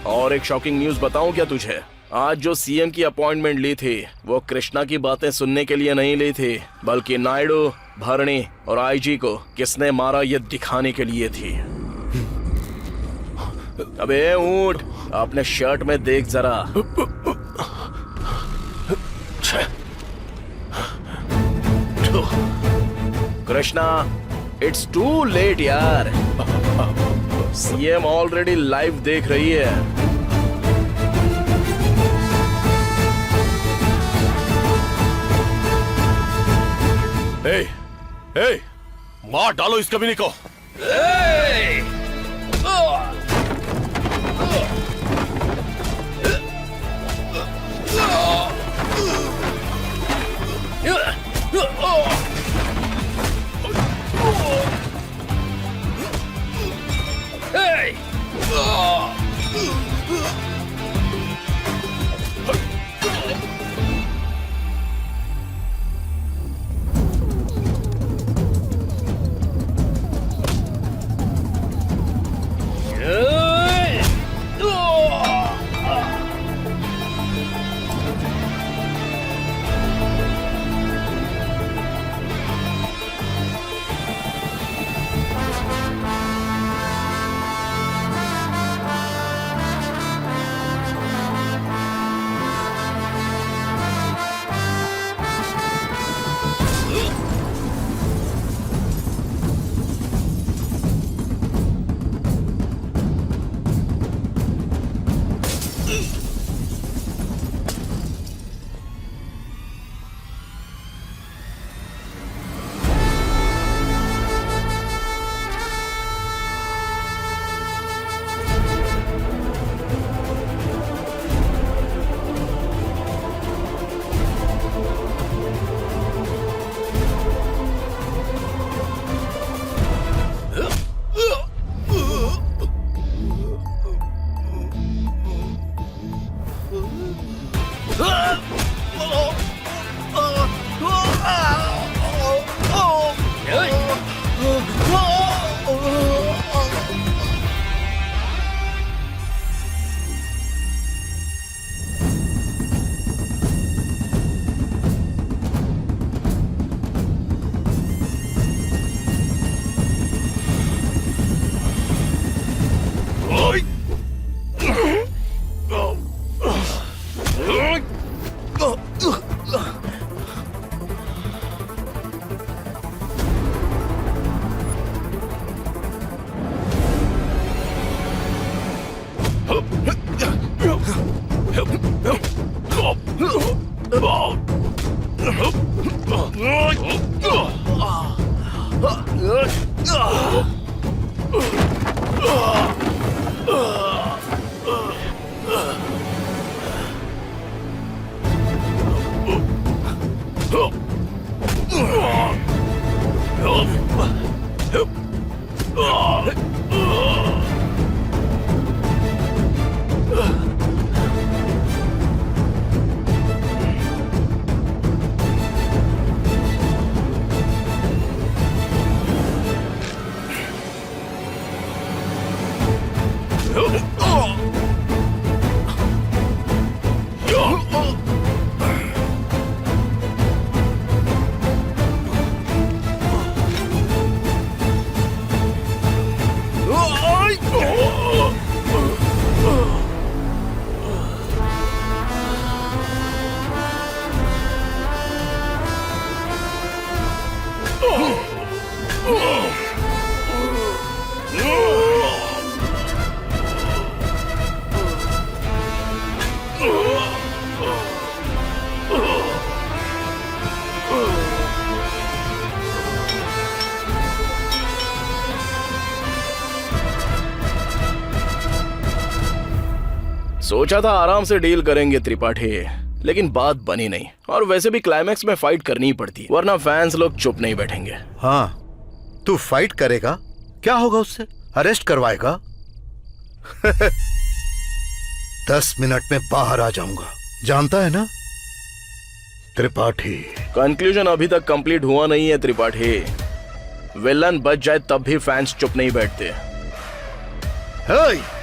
और एक shocking news बताऊं क्या तुझे? आज जो सीएम की अपॉइंटमेंट ली थी वो कृष्णा की बातें सुनने के लिए नहीं ली थी, बल्कि नायडू, भरणी और आईजी को किसने मारा ये दिखाने के लिए थी। अबे ऊंट, अपने शर्ट में देख जरा। कृष्णा, इट्स टू लेट यार। सीएम ऑलरेडी लाइव देख रही है। ए, ए, मार डालो इस कमीने को। सोचा था आराम से डील करेंगे त्रिपाठी, लेकिन बात बनी नहीं। और वैसे भी क्लाइमैक्स में फाइट करनी ही पड़ती है, वरना फैंस लोग चुप नहीं बैठेंगे। हाँ, तू फाइट करेगा, क्या होगा उससे? अरेस्ट करवाएगा? 10 मिनट में बाहर आ जाऊंगा, जानता है ना त्रिपाठी। कंक्लूजन अभी तक कंप्लीट हुआ नहीं है त्रिपाठी। विलन बच जाए तब भी फैंस चुप नहीं बैठते। हे!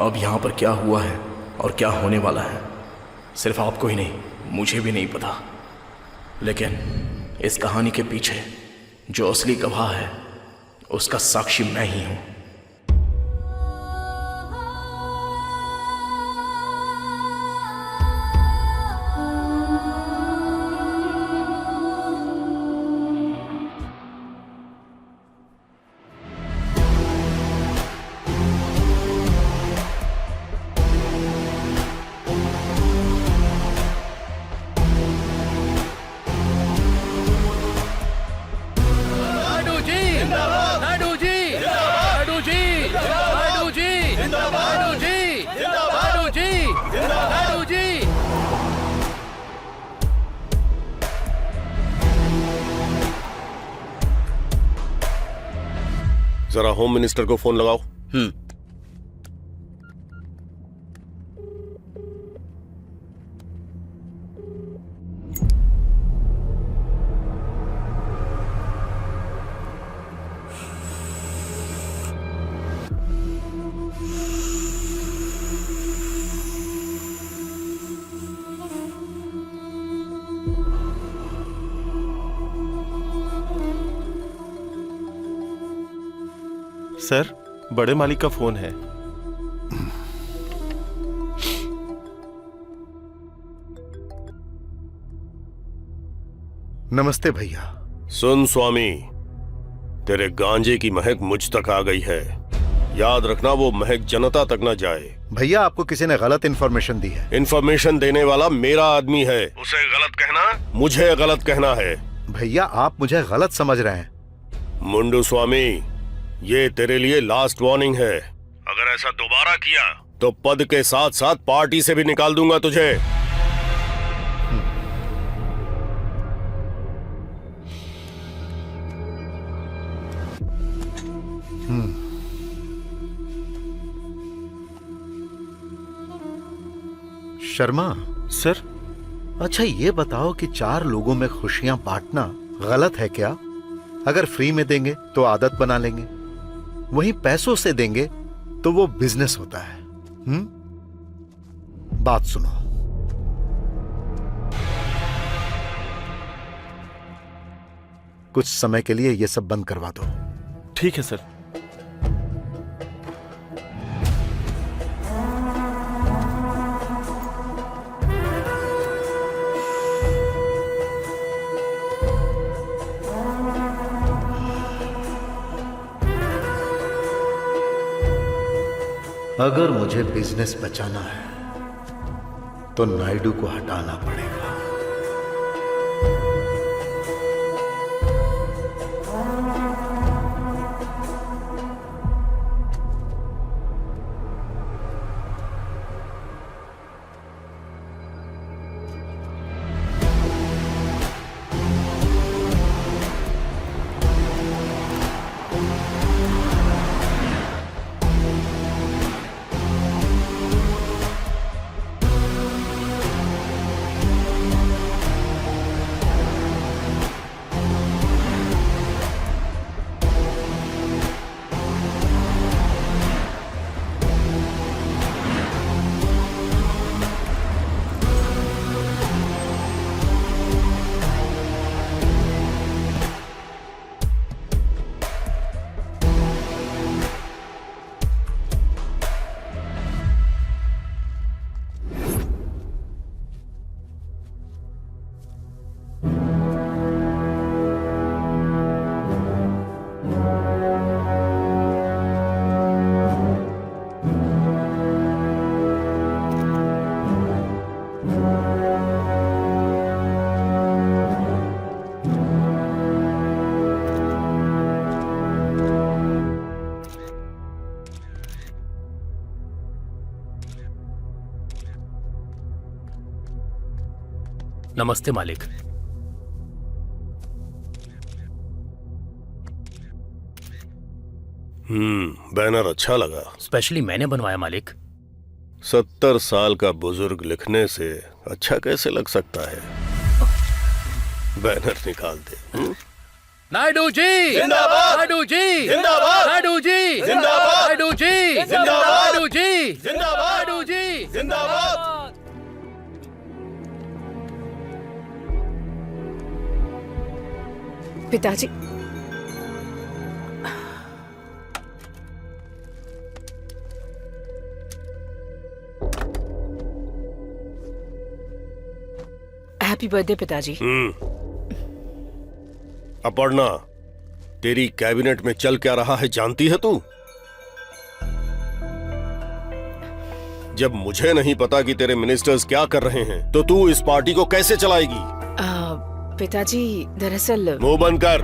अब यहाँ पर क्या हुआ है और क्या होने वाला है सिर्फ आपको ही नहीं, मुझे भी नहीं पता। लेकिन इस कहानी के पीछे जो असली गवाह है उसका साक्षी मैं ही हूं। जरा होम मिनिस्टर को फोन लगाओ। सर, बड़े मालिक का फोन है। नमस्ते भैया। सुन स्वामी, तेरे गांजे की महक मुझ तक आ गई है। याद रखना वो महक जनता तक न जाए। भैया आपको किसी ने गलत इन्फॉर्मेशन दी है। इन्फॉर्मेशन देने वाला मेरा आदमी है, उसे गलत कहना मुझे गलत कहना है। भैया आप मुझे गलत समझ रहे हैं। मुंडू स्वामी, ये तेरे लिए लास्ट वार्निंग है। अगर ऐसा दोबारा किया तो पद के साथ साथ पार्टी से भी निकाल दूंगा तुझे। शर्मा सर, अच्छा ये बताओ कि 4 लोगों में खुशियां बांटना गलत है क्या? अगर फ्री में देंगे तो आदत बना लेंगे, वहीं पैसों से देंगे तो वो बिजनेस होता है। बात सुनो, कुछ समय के लिए ये सब बंद करवा दो। ठीक है सर। अगर मुझे बिजनेस बचाना है तो नायडू को हटाना पड़ेगा। नमस्ते मालिक। बैनर अच्छा लगा। स्पेशली मैंने बनवाया मालिक। 70 साल का बुजुर्ग लिखने से अच्छा कैसे लग सकता है? बैनर निकाल दे। नायडू जी जिंदाबाद! नायडू जी जिंदाबाद! नायडू जी जिंदाबाद! नायडू जी जिंदाबाद! नायडू जी जिंदाबाद! नायडू जी जिंदाबाद! पिताजी, हैप्पी बर्थडे पिताजी। अपर्णा, तेरी कैबिनेट में चल क्या रहा है जानती है तू? जब मुझे नहीं पता कि तेरे मिनिस्टर्स क्या कर रहे हैं, तो तू इस पार्टी को कैसे चलाएगी? पिताजी, दरअसल मुंह बंद कर।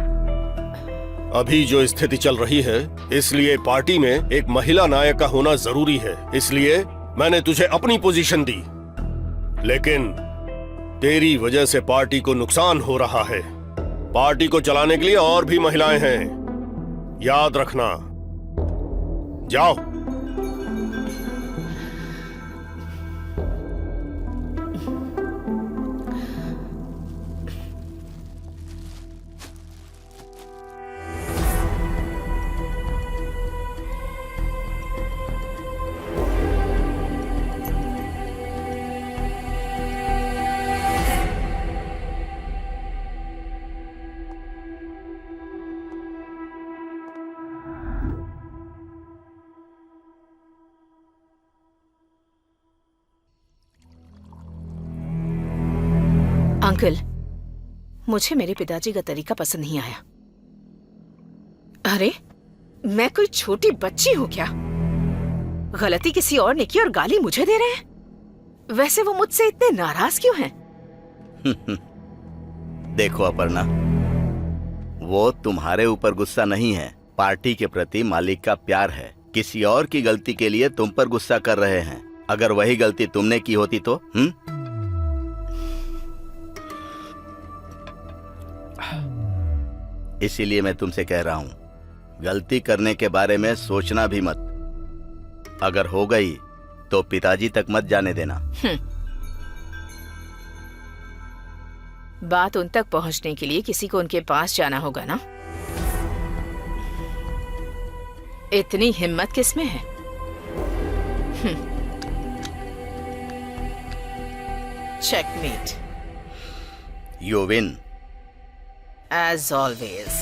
अभी जो स्थिति चल रही है, इसलिए पार्टी में एक महिला नायक का होना जरूरी है। इसलिए मैंने तुझे अपनी पोजीशन दी, लेकिन तेरी वजह से पार्टी को नुकसान हो रहा है। पार्टी को चलाने के लिए और भी महिलाएं हैं, याद रखना। जाओ। अंकल, मुझे मेरे पिताजी का तरीका पसंद नहीं आया। अरे, मैं कोई छोटी बच्ची हूँ क्या? गलती किसी और ने की और गाली मुझे दे रहे हैं। वैसे वो मुझसे इतने नाराज क्यों हैं? देखो अपर्णा, वो तुम्हारे ऊपर गुस्सा नहीं है, पार्टी के प्रति मालिक का प्यार है। किसी और की गलती के लिए तुम पर गुस्सा कर रहे हैं। अगर वही गलती तुमने की होती तो इसीलिए मैं तुमसे कह रहा हूं, गलती करने के बारे में सोचना भी मत। अगर हो गई तो पिताजी तक मत जाने देना। बात उन तक पहुंचने के लिए किसी को उनके पास जाना होगा ना? इतनी हिम्मत किसमें है? Checkmate. You win. As always.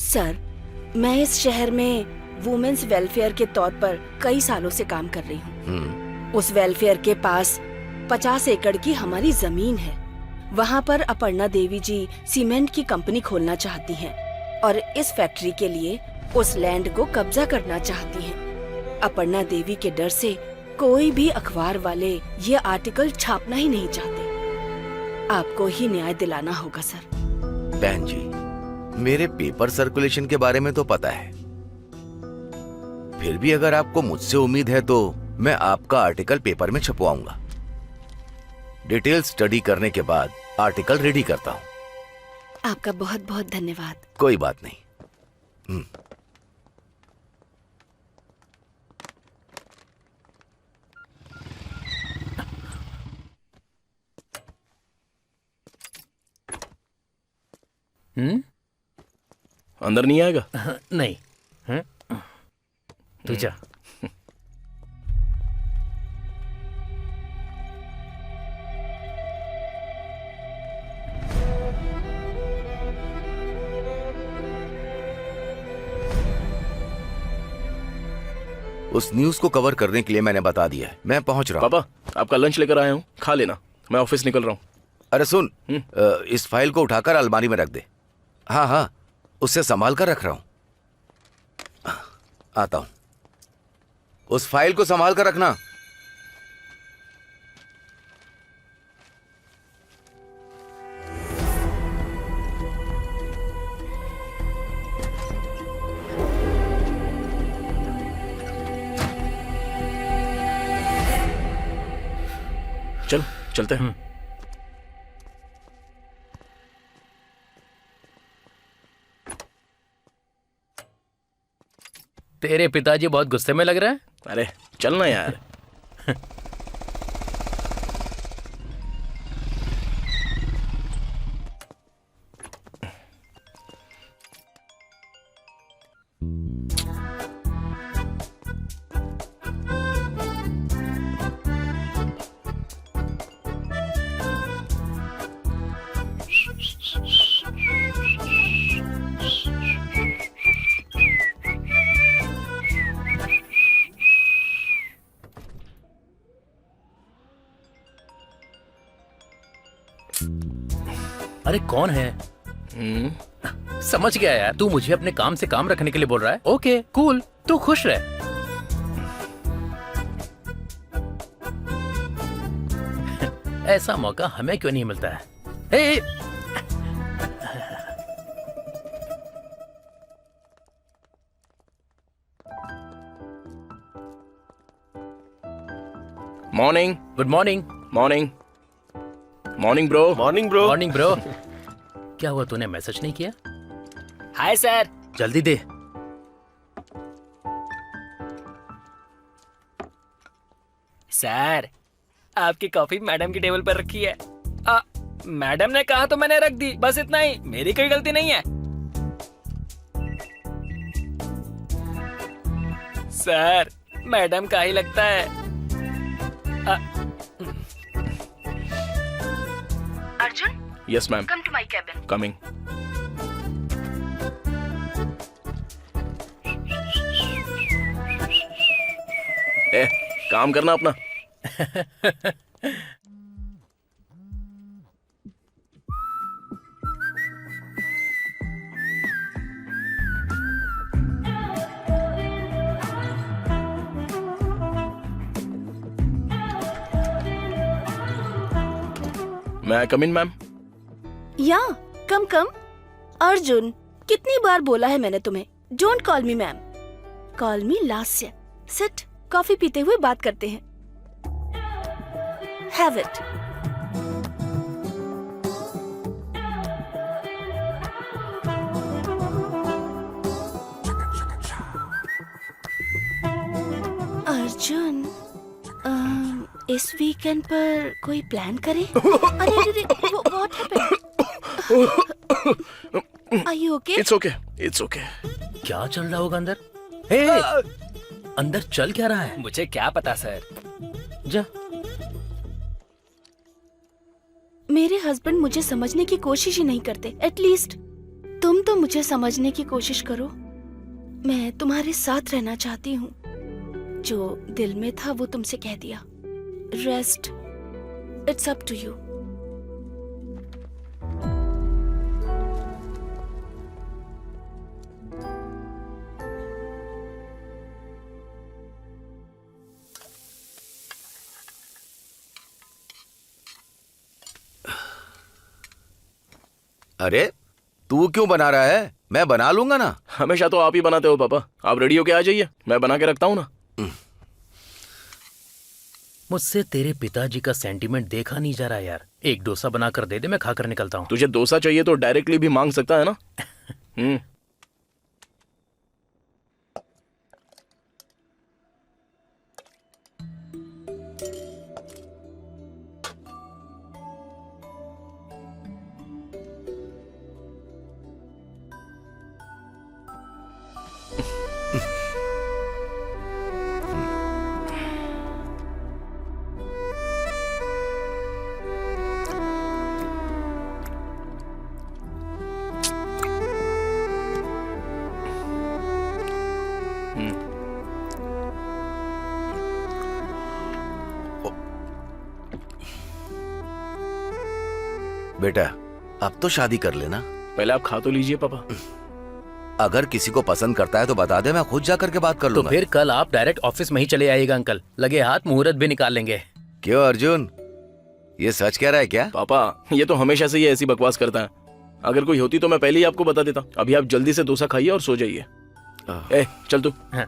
Sir, मैं इस शहर में वुमेन्स वेलफेयर के तौर पर कई सालों से काम कर रही हूँ। उस वेलफेयर के पास 50 एकड़ की हमारी जमीन है। वहाँ पर अपर्णा देवी जी सीमेंट की कंपनी खोलना चाहती हैं और इस फैक्ट्री के लिए उस लैंड को कब्जा करना चाहती हैं। अपर्णा देवी के डर से कोई भी अखबार वाले ये आर्टिकल छापना ही नहीं चाहते। आपको ही न्याय दिलाना होगा सर। बहन जी, मेरे पेपर सर्कुलेशन के बारे में तो पता है, फिर भी अगर आपको मुझसे उम्मीद है तो मैं आपका आर्टिकल पेपर में छपवाऊंगा। डिटेल स्टडी करने के बाद आर्टिकल रेडी करता हूं। आपका बहुत बहुत धन्यवाद। कोई बात नहीं। अंदर नहीं आएगा? नहीं। तू जा। उस न्यूज को कवर करने के लिए मैंने बता दिया है। मैं पहुंच रहा हूं। पापा, आपका लंच लेकर आया हूँ, खा लेना। मैं ऑफिस निकल रहा हूँ। अरे सुन, इस फाइल को उठाकर अलमारी में रख दे। हाँ हाँ, उससे संभाल कर रख रहा हूं। आता हूं। उस फाइल को संभाल कर रखना। चलते हैं। तेरे पिताजी बहुत गुस्से में लग रहे हैं। अरे चलना यार। अरे कौन है? समझ गया यार, तू मुझे अपने काम से काम रखने के लिए बोल रहा है। ओके कूल, तू खुश रह। ऐसा मौका हमें क्यों नहीं मिलता है? ए, morning. Good morning. Morning. Morning bro. Morning bro. Morning bro. क्या हुआ, तूने मैसेज नहीं किया? Hi sir. जल्दी दे। सर आपकी कॉफी मैडम की टेबल पर रखी है। मैडम ने कहा तो मैंने रख दी, बस इतना ही, मेरी कोई गलती नहीं है। सर मैडम का ही लगता है। Arjun, yes ma'am. Come to my cabin. Coming. ए, काम करना अपना। मैं कम इन मैम? या कम कम। अर्जुन, कितनी बार बोला है मैंने तुम्हें, don't call me ma'am, call me Lasya. Sit, coffee पीते हुए बात करते हैं। Have it. अर्जुन, इस वीकेंड पर कोई प्लान करें? अरे अरे, what happened? Are you okay? It's okay, it's okay. क्या चल रहा होगा अंदर? हे, अंदर चल क्या रहा है? मुझे क्या पता सर। जा। मेरे हस्बैंड मुझे समझने की कोशिश ही नहीं करते। एटलीस्ट तुम तो मुझे समझने की कोशिश करो। मैं तुम्हारे साथ रहना चाहती हूँ। जो दिल में था वो तुमसे कह दिया। Rest, it's up to you. अरे तू क्यों बना रहा है? मैं बना लूंगा ना। हमेशा तो आप ही बनाते हो पापा। आप रेडी होके आ जाइए, मैं बना के रखता हूँ ना। मुझसे तेरे पिताजी का सेंटीमेंट देखा नहीं जा रहा यार। एक डोसा बनाकर दे दे, मैं खाकर निकलता हूँ। तुझे डोसा चाहिए तो डायरेक्टली भी मांग सकता है ना। बेटा अब तो शादी कर लेना। पहले आप खा तो लीजिए पापा। अगर किसी को पसंद करता है तो बता दे, मैं खुद जा करके बात कर तो लूंगा। फिर कल आप डायरेक्ट ऑफिस में ही चले आइएगा अंकल। लगे हाथ मुहूर्त भी निकाल लेंगे। क्यों अर्जुन, ये सच कह रहा है क्या? पापा ये तो हमेशा से ही ऐसी बकवास करता है। अगर कोई होती तो मैं पहले ही आपको बता देता। अभी आप जल्दी से डोसा खाइए और सो जाइए। ए चल तू। हाँ।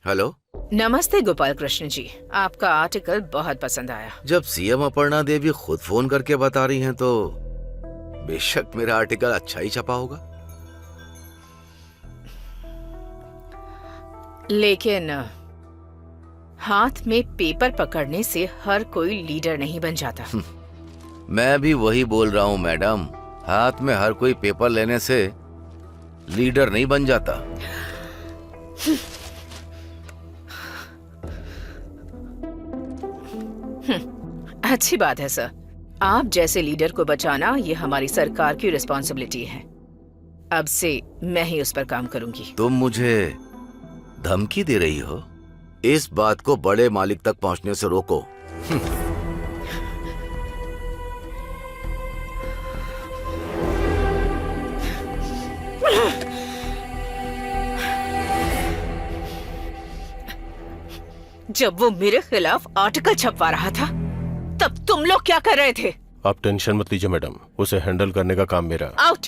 हेलो। नमस्ते गोपाल कृष्ण जी, आपका आर्टिकल बहुत पसंद आया। जब सीएम अपर्णा देवी खुद फोन करके बता रही हैं तो बेशक मेरा आर्टिकल अच्छा ही छपा होगा। लेकिन हाथ में पेपर पकड़ने से हर कोई लीडर नहीं बन जाता। मैं भी वही बोल रहा हूँ मैडम, हाथ में हर कोई पेपर लेने से लीडर नहीं बन जाता। अच्छी बात है सर, आप जैसे लीडर को बचाना ये हमारी सरकार की रिस्पॉन्सिबिलिटी है। अब से मैं ही उस पर काम करूंगी। तुम मुझे धमकी दे रही हो? इस बात को बड़े मालिक तक पहुंचने से रोको। जब वो मेरे खिलाफ आर्टिकल छपवा रहा था तब तुम लोग क्या कर रहे थे? आप टेंशन मत लीजिए मैडम, उसे हैंडल करने का काम मेरा। आउट।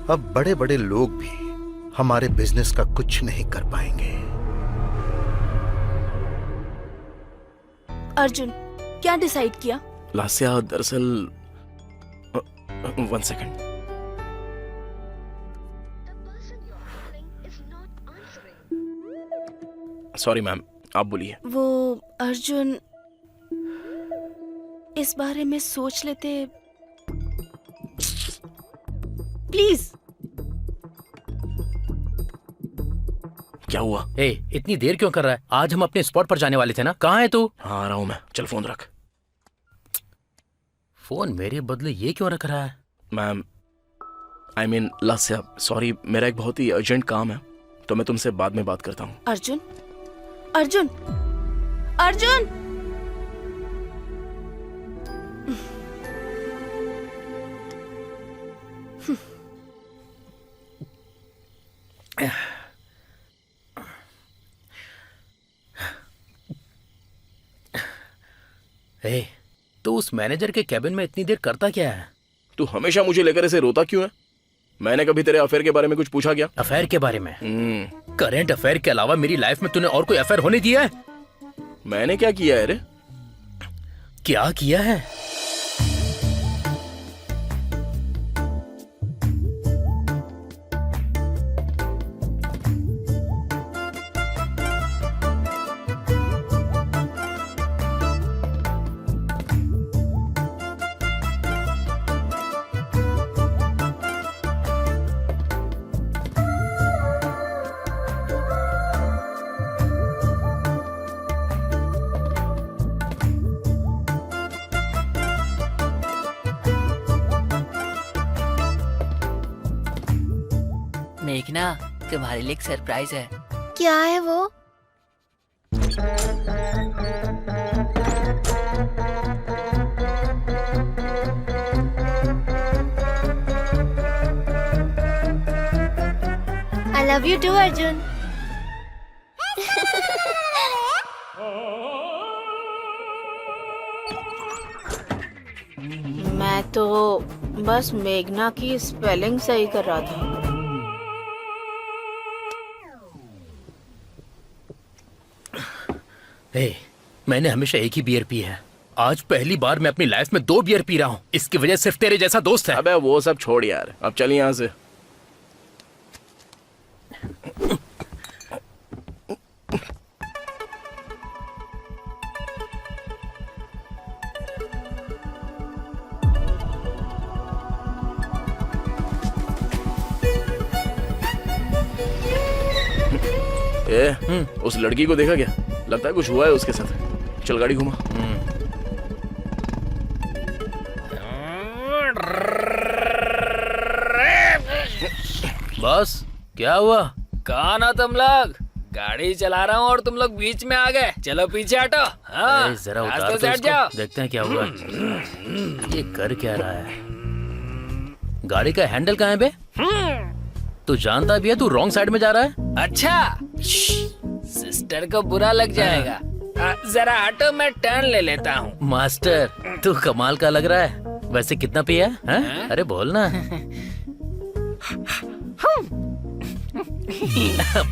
अब बड़े बड़े लोग भी हमारे बिजनेस का कुछ नहीं कर पाएंगे। अर्जुन, क्या डिसाइड किया? लास्या, दरअसल 1 सेकंड। सॉरी मैम, आप बोलिए। वो अर्जुन, इस बारे में सोच लेते प्लीज। क्या हुआ? ए, इतनी देर क्यों कर रहा है? आज हम अपने स्पॉट पर जाने वाले थे ना। कहाँ है तू? हाँ, आ रहा हूँ मैं। चल फोन रख। फोन मेरे बदले ये क्यों रख रहा है? Ma'am, I mean Lasya, sorry, मेरा एक बहुत ही अर्जेंट काम है, तो मैं तुमसे बाद में बात करता हूँ। अर्जुन, अर्जुन, अर्जुन! ए, तू उस मैनेजर के कैबिन में इतनी देर करता क्या है? तू हमेशा मुझे लेकर ऐसे रोता क्यों है? मैंने कभी तेरे अफेयर के बारे में कुछ पूछा क्या? अफेयर के बारे में? करंट अफेयर के अलावा मेरी लाइफ में तूने और कोई अफेयर होने दिया है? मैंने क्या किया है रे? क्या किया है? मेघना, तुम्हारे लिए एक सरप्राइज है। क्या है वो? I love you too, Arjun. मैं तो बस मेघना की स्पेलिंग सही कर रहा था। ए, मैंने हमेशा एक ही बियर पी है। आज पहली बार मैं अपनी लाइफ में 2 बियर पी रहा हूँ। इसकी वजह सिर्फ तेरे जैसा दोस्त है। अबे वो सब छोड़ यार, अब चल यहाँ से। उस लड़की को देखा क्या? लगता है कुछ हुआ है उसके साथ। चल गाड़ी घुमा। बस क्या हुआ? कहा ना तुम लोग, गाड़ी चला रहा हूँ और तुम लोग बीच में आ गए। चलो पीछे हटो। हाँ, जरा उतार रास्ते तो से हट इसको, जाओ। देखते हैं क्या हुआ। ये कर क्या रहा है? गाड़ी का हैंडल कहाँ है बे? तू जानता भी है तू रॉन्ग साइड में जा रहा है। अच्छा, सिस्टर को बुरा लग जाएगा। जरा हटो, मैं टर्न ले लेता हूँ। मास्टर तू कमाल का लग रहा है। वैसे कितना पिया है? अरे बोल ना।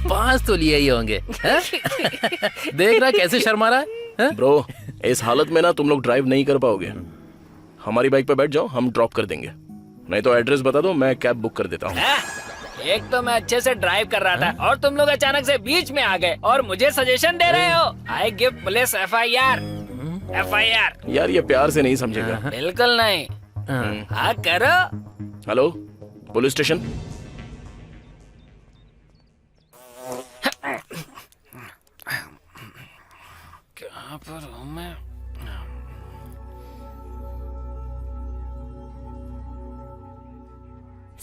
5 तो लिए ही होंगे। देख रहा कैसे शर्मा रहा है। ब्रो, इस हालत में ना तुम लोग ड्राइव नहीं कर पाओगे। हमारी बाइक पे बैठ जाओ, हम ड्रॉप कर देंगे। नहीं तो एड्रेस बता दो, मैं कैब बुक कर देता हूँ। एक तो मैं अच्छे से ड्राइव कर रहा था और तुम लोग अचानक से बीच में आ गए और मुझे सजेशन दे रहे हो। I give police FIR। यार ये प्यार से नहीं समझेगा। बिल्कुल नहीं। हाँ करो। Hello, police station. कहाँ पर हूँ मैं?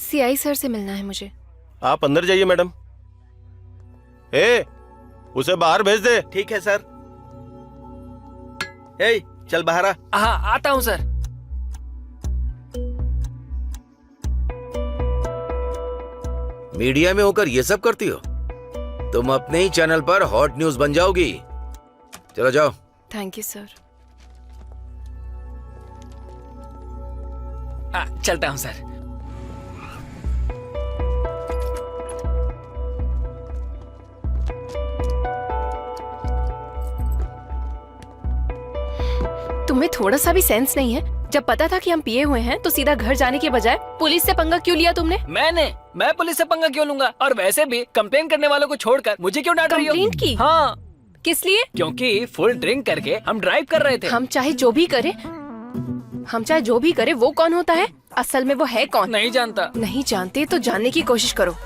CI सर से मिलना है मुझे। आप अंदर जाइए मैडम। उसे बाहर भेज दे। ठीक है सर। ए, चल बाहर आ। हाँ आता हूँ सर। मीडिया में होकर ये सब करती हो? तुम अपने ही चैनल पर हॉट न्यूज बन जाओगी। चलो जाओ। Thank you sir. चलता हूँ सर। तुम्हें थोड़ा सा भी सेंस नहीं है? जब पता था कि हम पिए हुए हैं तो सीधा घर जाने के बजाय पुलिस से पंगा क्यों लिया तुमने? मैं पुलिस से पंगा क्यों लूंगा? और वैसे भी कंप्लेन करने वालों को छोड़कर मुझे क्यों डांट रही हो? कंप्लेंट की? हाँ। किस लिए? क्योंकि फुल ड्रिंक करके हम ड्राइव कर रहे थे। हम चाहे जो भी करे वो कौन होता है? असल में वो है कौन? नहीं जानता। नहीं जानते तो जानने की कोशिश करो।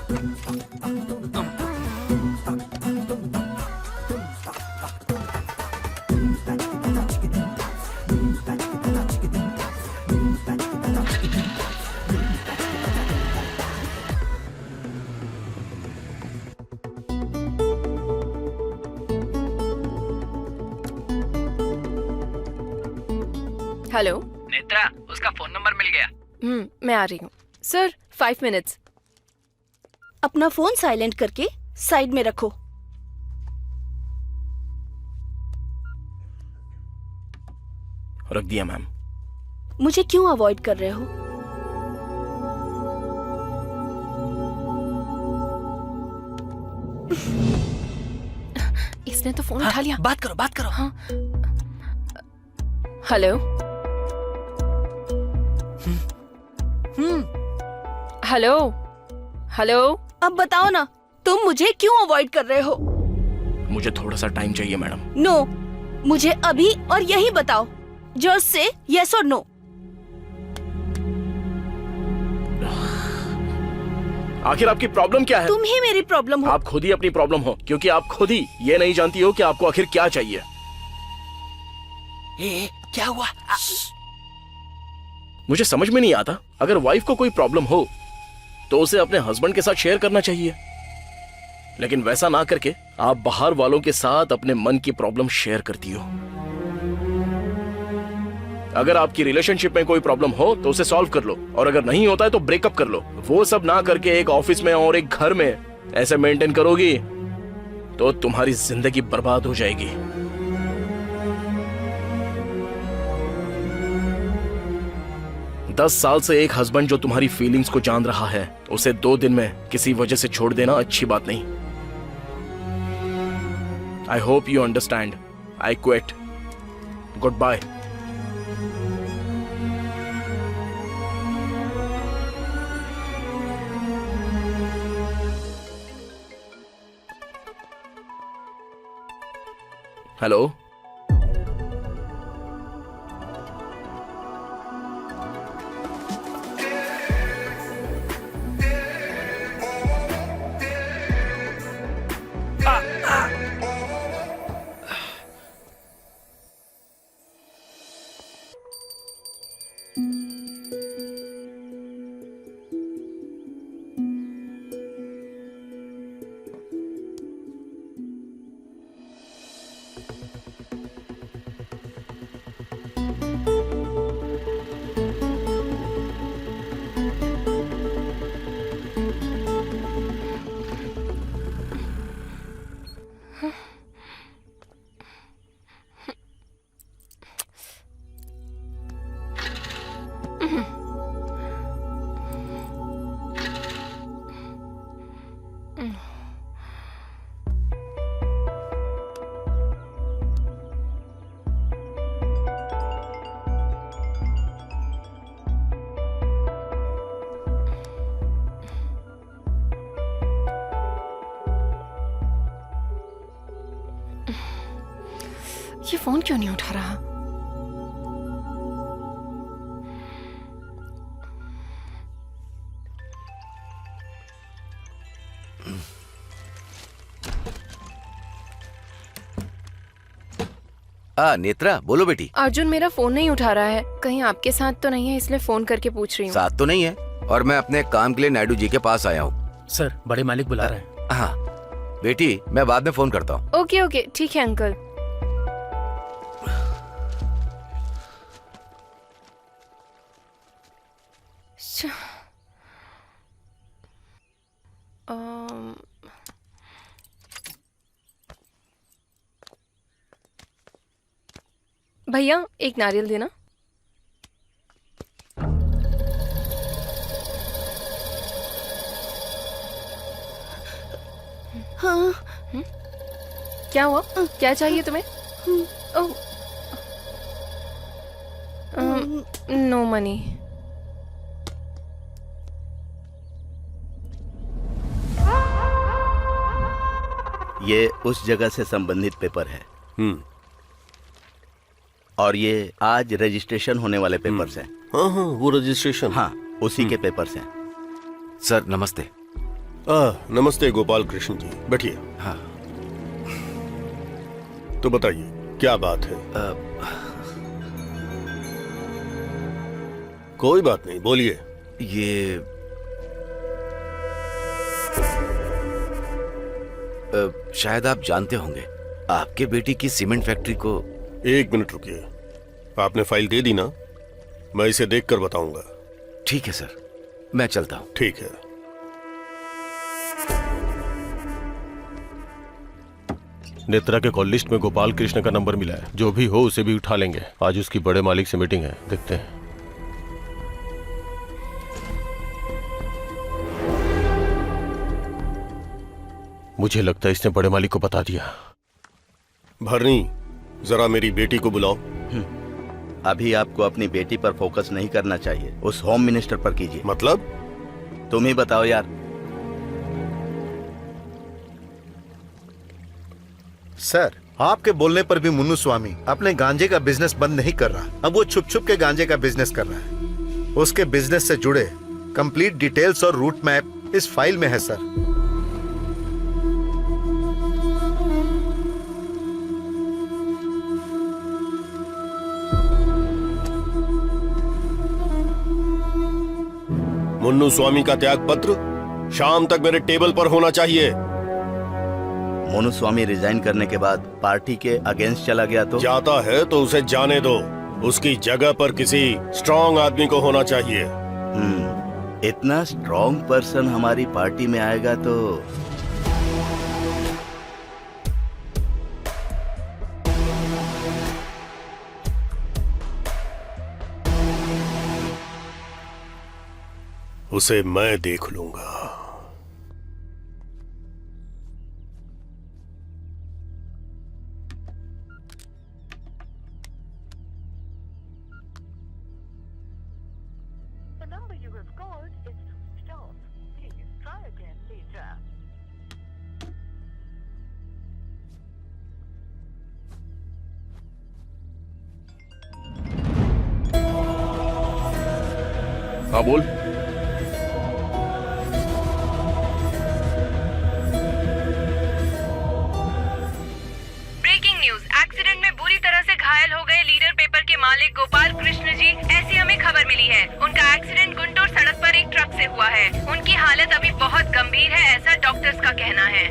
हेलो नेत्रा, उसका फोन नंबर मिल गया। मैं आ रही हूँ सर। 5 मिनट्स। अपना फोन साइलेंट करके साइड में रखो। रख दिया मैम। मुझे क्यों अवॉइड कर रहे हो? इसने तो फोन उठा लिया। बात करो। हाँ। हेलो। हेलो। अब बताओ ना, तुम मुझे क्यों अवॉइड कर रहे हो? मुझे थोड़ा सा टाइम चाहिए मैडम। नो, मुझे अभी और यही बताओ। जस्ट से यस और नो। आखिर आपकी प्रॉब्लम क्या है? तुम ही मेरी प्रॉब्लम हो। आप खुद ही अपनी प्रॉब्लम हो, क्योंकि आप खुद ही ये नहीं जानती हो कि आपको आखिर क्या चाहिए। क्या हुआ? मुझे समझ में नहीं आता, अगर वाइफ को कोई प्रॉब्लम हो तो उसे अपने हस्बैंड के साथ शेयर करना चाहिए, लेकिन वैसा ना करके आप बाहर वालों के साथ अपने मन की प्रॉब्लम शेयर करती हो। अगर आपकी रिलेशनशिप में कोई प्रॉब्लम हो तो उसे सॉल्व कर लो, और अगर नहीं होता है तो ब्रेकअप कर लो। वो सब ना करके एक ऑफिस में और एक घर में ऐसे मेंटेन करोगी तो तुम्हारी जिंदगी बर्बाद हो जाएगी। दस साल से एक हस्बैंड जो तुम्हारी फीलिंग्स को जान रहा है, उसे 2 दिन में किसी वजह से छोड़ देना अच्छी बात नहीं। I hope you understand. I quit. Goodbye. Hello. ये फोन क्यों नहीं उठा रहा? नेत्रा बोलो बेटी। अर्जुन मेरा फोन नहीं उठा रहा है। कहीं आपके साथ तो नहीं है, इसलिए फोन करके पूछ रही हूँ। साथ तो नहीं है, और मैं अपने काम के लिए नायडू जी के पास आया हूँ। सर, बड़े मालिक बुला रहे हैं। हाँ बेटी, मैं बाद में फोन करता हूँ। ओके ओके, ठीक है अंकल। भैया एक नारियल देना। हाँ। क्या हुआ? क्या चाहिए तुम्हें? ओह, नो मनी। ये उस जगह से संबंधित पेपर है। और ये आज रजिस्ट्रेशन होने वाले पेपर्स हैं। हाँ हाँ, वो रजिस्ट्रेशन। हाँ, उसी के पेपर्स हैं। सर नमस्ते। नमस्ते गोपाल कृष्ण जी, बैठिए। हाँ तो बताइए क्या बात है? कोई बात नहीं, बोलिए। ये शायद आप जानते होंगे, आपके बेटी की सीमेंट फैक्ट्री को। एक मिनट रुकिए, आपने फाइल दे दी ना? मैं इसे देखकर बताऊंगा। ठीक है सर, मैं चलता हूँ। ठीक है। नेत्रा के कॉल लिस्ट में गोपाल कृष्ण का नंबर मिला है। जो भी हो उसे भी उठा लेंगे। आज उसकी बड़े मालिक से मीटिंग है, देखते हैं। मुझे लगता है इसने बड़े मालिक को बता दिया। भरनी, जरा मेरी बेटी को बुलाओ। अभी आपको अपनी बेटी पर फोकस नहीं करना चाहिए, उस होम मिनिस्टर पर कीजिए। मतलब? तुम ही बताओ यार। सर, आपके बोलने पर भी मुन्नू स्वामी अपने गांजे का बिजनेस बंद नहीं कर रहा। अब वो छुप छुप के गांजे का बिजनेस कर रहा है। उसके बिजनेस से जुड़े कंप्लीट डिटेल्स और रूट मैप इस फाइल में है सर। मुन्नू स्वामी का त्याग पत्र शाम तक मेरे टेबल पर होना चाहिए। मोनू स्वामी रिजाइन करने के बाद पार्टी के अगेंस्ट चला गया तो? जाता है तो उसे जाने दो। उसकी जगह पर किसी स्ट्रॉन्ग आदमी को होना चाहिए। इतना स्ट्रॉन्ग पर्सन हमारी पार्टी में आएगा तो उसे मैं देख लूंगा। हाँ बोल। ब्रेकिंग न्यूज, एक्सीडेंट में बुरी तरह से घायल हो गए लीडर पेपर के मालिक गोपाल कृष्ण जी, ऐसी हमें खबर मिली है। उनका एक्सीडेंट गुंटूर सड़क पर एक ट्रक से हुआ है। उनकी हालत अभी बहुत गंभीर है, ऐसा डॉक्टर्स का कहना है।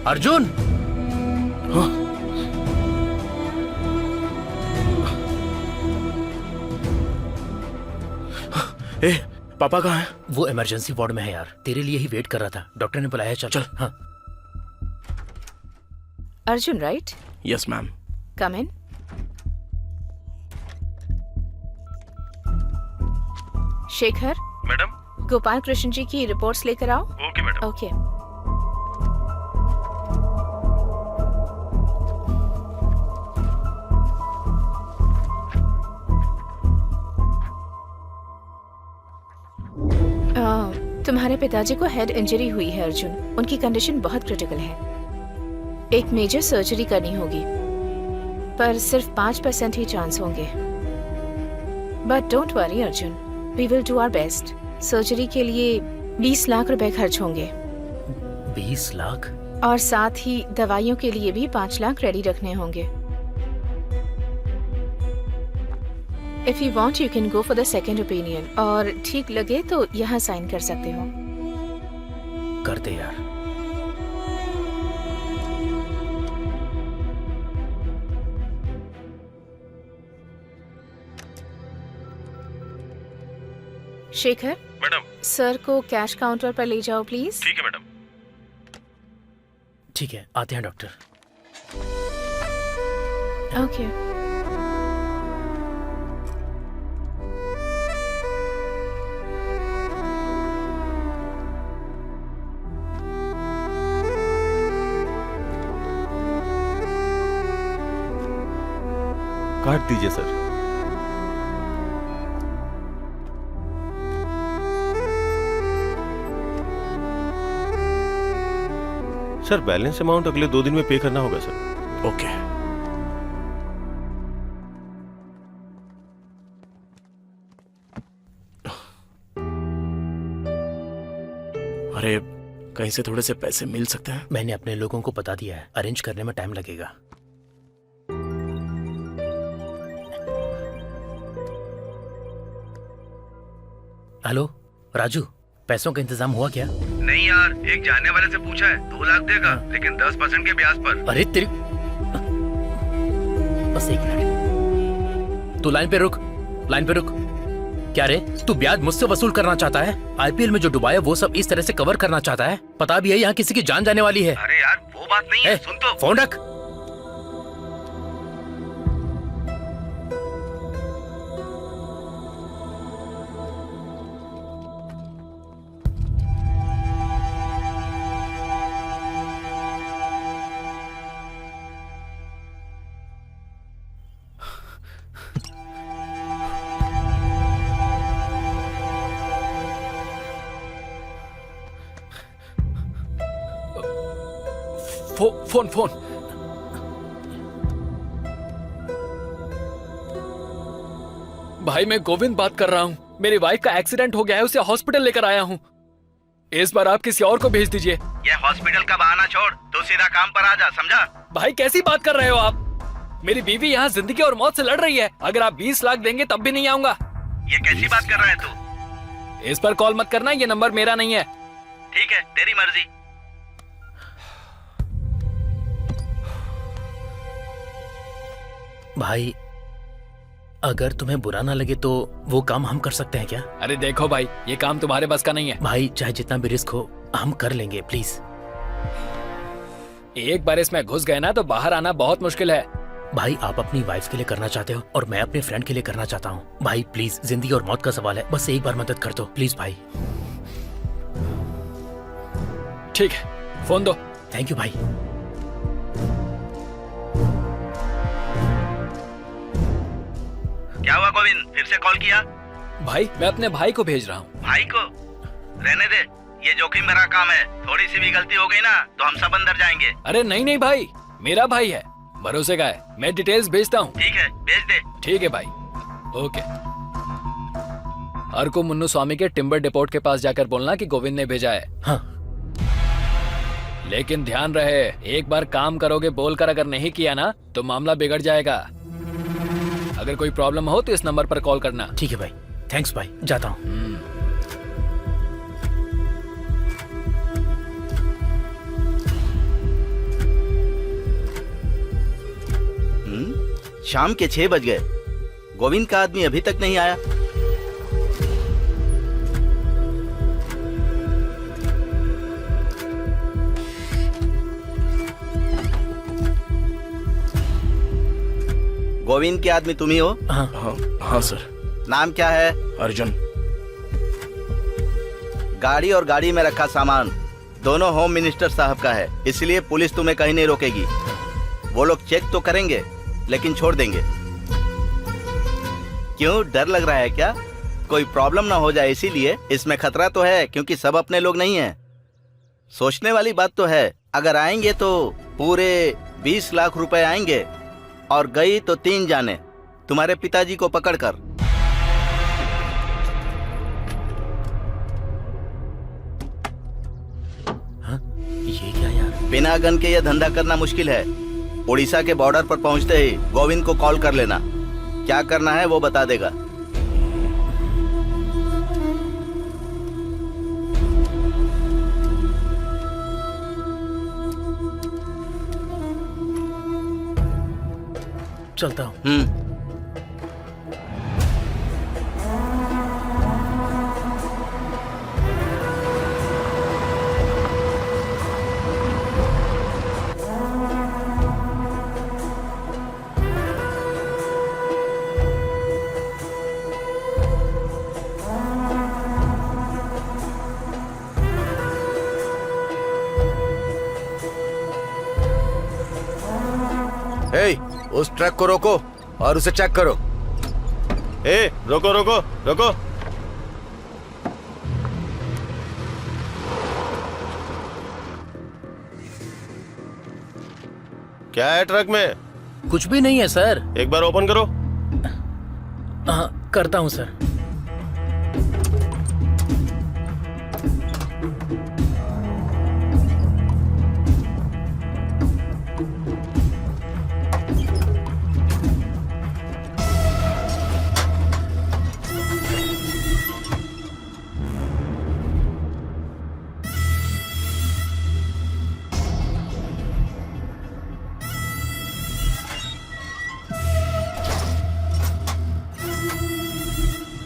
अर्जुन! पापा कहाँ हैं? वो इमरजेंसी वार्ड में है यार, तेरे लिए ही वेट कर रहा था, डॉक्टर ने बुलाया। चल चल। हाँ Arjun right? Yes ma'am. Come in. Shekhar, madam. Gopal Krishna ji की रिपोर्ट्स लेकर आओ। Okay madam. ओके। तुम्हारे पिताजी को हेड इंजरी हुई है अर्जुन, उनकी कंडीशन बहुत क्रिटिकल है। एक मेजर सर्जरी करनी होगी, पर सिर्फ 5% ही चांस होंगे। But don't worry Arjun, we will do our best. Surgery के लिए 20 लाख रुपए खर्च होंगे। 20 लाख? और साथ ही दवाइयों के लिए भी 5 लाख रेडी रखने होंगे। If you want, you can go for the second opinion. और ठीक लगे तो यहाँ साइन कर सकते हो। कर दे यार। शेखर, मैडम। सर को कैश काउंटर पर ले जाओ प्लीज। ठीक है मैडम। ठीक है, आते हैं डॉक्टर। ओके। काट दीजिए सर। सर बैलेंस अमाउंट अगले 2 दिन में पे करना होगा सर। ओके। अरे कहीं से थोड़े से पैसे मिल सकते हैं? मैंने अपने लोगों को बता दिया है, अरेंज करने में टाइम लगेगा। हेलो राजू, पैसों का इंतजाम हुआ क्या? नहीं यार, एक जानने वाले से पूछा है, 2 लाख देगा, लेकिन 10% के ब्याज पर। अरे तेरी, बस 1 मिनट, तू लाइन पे रुक, लाइन पे रुक। क्या रे, तू ब्याज मुझसे वसूल करना चाहता है? आईपीएल में जो डुबाया वो सब इस तरह से कवर करना चाहता है? पता भी है यहाँ किसी की जान जाने वाली है। अरे यार वो बात नहीं है, सुन तो। फोन रख। Phone phone. भाई मैं गोविंद बात कर रहा हूँ। मेरी वाइफ का एक्सीडेंट हो गया है, उसे हॉस्पिटल लेकर आया हूँ। इस बार आप किसी और को भेज दीजिए। ये हॉस्पिटल का बहाना छोड़, तो सीधा काम पर आ जा, समझा? भाई कैसी बात कर रहे हो आप? मेरी बीवी यहाँ जिंदगी और मौत से लड़ रही है। अगर आप 20 लाख देंगे तब भी नहीं आऊंगा। ये कैसी बात कर रहा है तू? इस पर कॉल मत करना, ये नंबर मेरा नहीं है। ठीक है, तेरी मर्जी। भाई अगर तुम्हें बुरा ना लगे तो वो काम हम कर सकते हैं क्या? अरे देखो भाई, ये काम तुम्हारे बस का नहीं है। भाई चाहे जितना भी रिस्क हो हम कर लेंगे, प्लीज। एक बार इसमें घुस गए ना तो बाहर आना बहुत मुश्किल है। भाई आप अपनी वाइफ के लिए करना चाहते हो और मैं अपने फ्रेंड के लिए करना चाहता हूँ। भाई प्लीज, जिंदगी और मौत का सवाल है, बस एक बार मदद कर दो प्लीज भाई। ठीक है, फोन दो। थैंक यू भाई। क्या हुआ गोविंद, फिर से कॉल किया? भाई मैं अपने भाई को भेज रहा हूँ। भाई को? रहने दे, ये जोखिम भरा काम है। थोड़ी सी भी गलती हो गई ना तो हम सब अंदर जाएंगे। अरे नहीं नहीं भाई, मेरा भाई है, भरोसे का है। मैं डिटेल्स भेजता हूँ। ठीक है, भेज दे। ठीक है भाई, ओके। अर्को मुन्नू स्वामी के टिम्बर डिपोट के पास जाकर बोलना कि गोविंद ने भेजा है। हाँ। लेकिन ध्यान रहे, एक बार काम करोगे बोलकर अगर नहीं किया ना तो मामला बिगड़ जाएगा। अगर कोई प्रॉब्लम हो तो इस नंबर पर कॉल करना। ठीक है भाई, थैंक्स भाई, जाता हूँ। शाम के 6 बज गए, गोविंद का आदमी अभी तक नहीं आया। गोविंद के आदमी तुम ही हो? हाँ हाँ सर। नाम क्या है? अर्जुन। गाड़ी और गाड़ी में रखा सामान दोनों होम मिनिस्टर साहब का है, इसलिए पुलिस तुम्हें कहीं नहीं रोकेगी। वो लोग चेक तो करेंगे लेकिन छोड़ देंगे। क्यों, डर लग रहा है क्या? कोई प्रॉब्लम ना हो जाए इसीलिए। इसमें खतरा तो है क्योंकि सब अपने लोग नहीं हैं। सोचने वाली बात तो है। अगर आएंगे तो पूरे 20 लाख रुपए आएंगे और गई तो 3 जाने तुम्हारे पिताजी को पकड़कर। ये क्या यार? बिना गन के यह धंधा करना मुश्किल है। उड़ीसा के बॉर्डर पर पहुंचते ही गोविंद को कॉल कर लेना। क्या करना है वो बता देगा। चलता हूँ। उस ट्रक को रोको और उसे चेक करो। रोको रोको रोको। क्या है ट्रक में? कुछ भी नहीं है सर। एक बार ओपन करो। हाँ करता हूँ सर।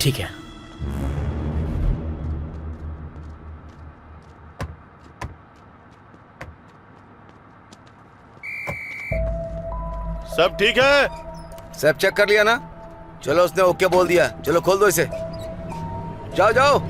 ठीक है। सब ठीक है? सब चेक कर लिया ना? चलो उसने ओके बोल दिया, चलो खोल दो इसे। जाओ जाओ।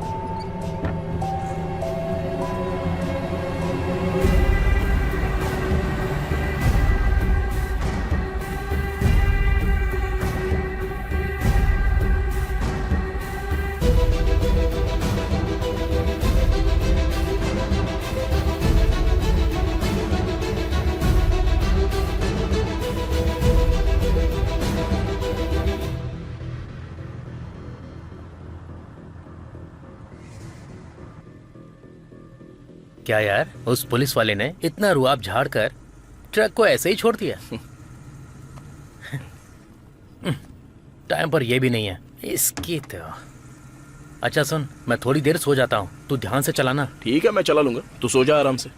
क्या यार, उस पुलिस वाले ने इतना रुआब झाड़कर ट्रक को ऐसे ही छोड़ दिया? टाइम पर ये भी नहीं है इसकी तो। अच्छा सुन, मैं थोड़ी देर सो जाता हूँ, तू ध्यान से चलाना। ठीक है, मैं चला लूंगा, तू सो जा आराम से।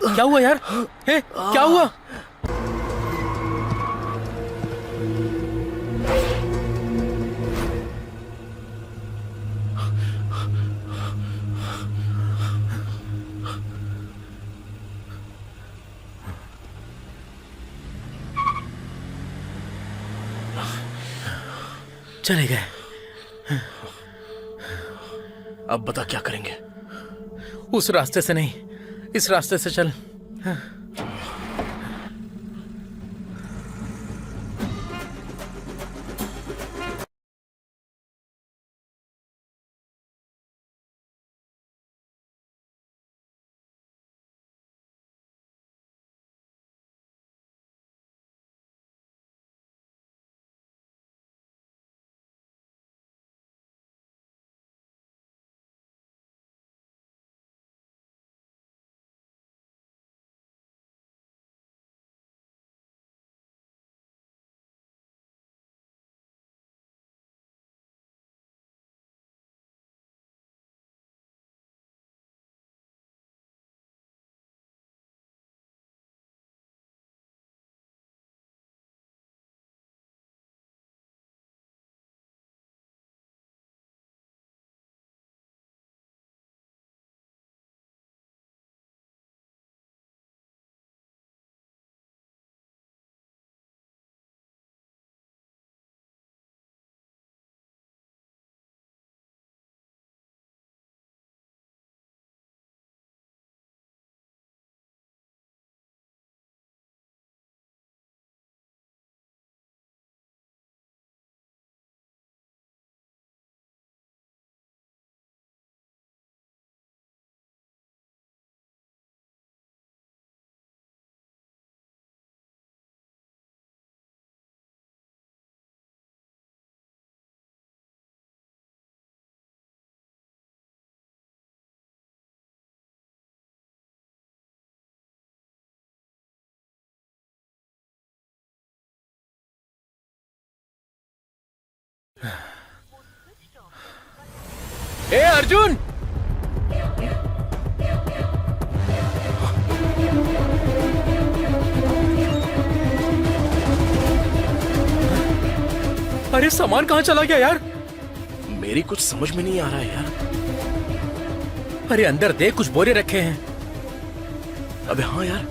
क्या हुआ यार? क्या हुआ? चले गए। अब बता क्या करेंगे? उस रास्ते से नहीं, इस रास्ते से चल। ए अर्जुन! अरे सामान कहाँ चला गया यार? मेरी कुछ समझ में नहीं आ रहा है यार। अरे अंदर देख, कुछ बोरे रखे हैं। अबे हाँ यार।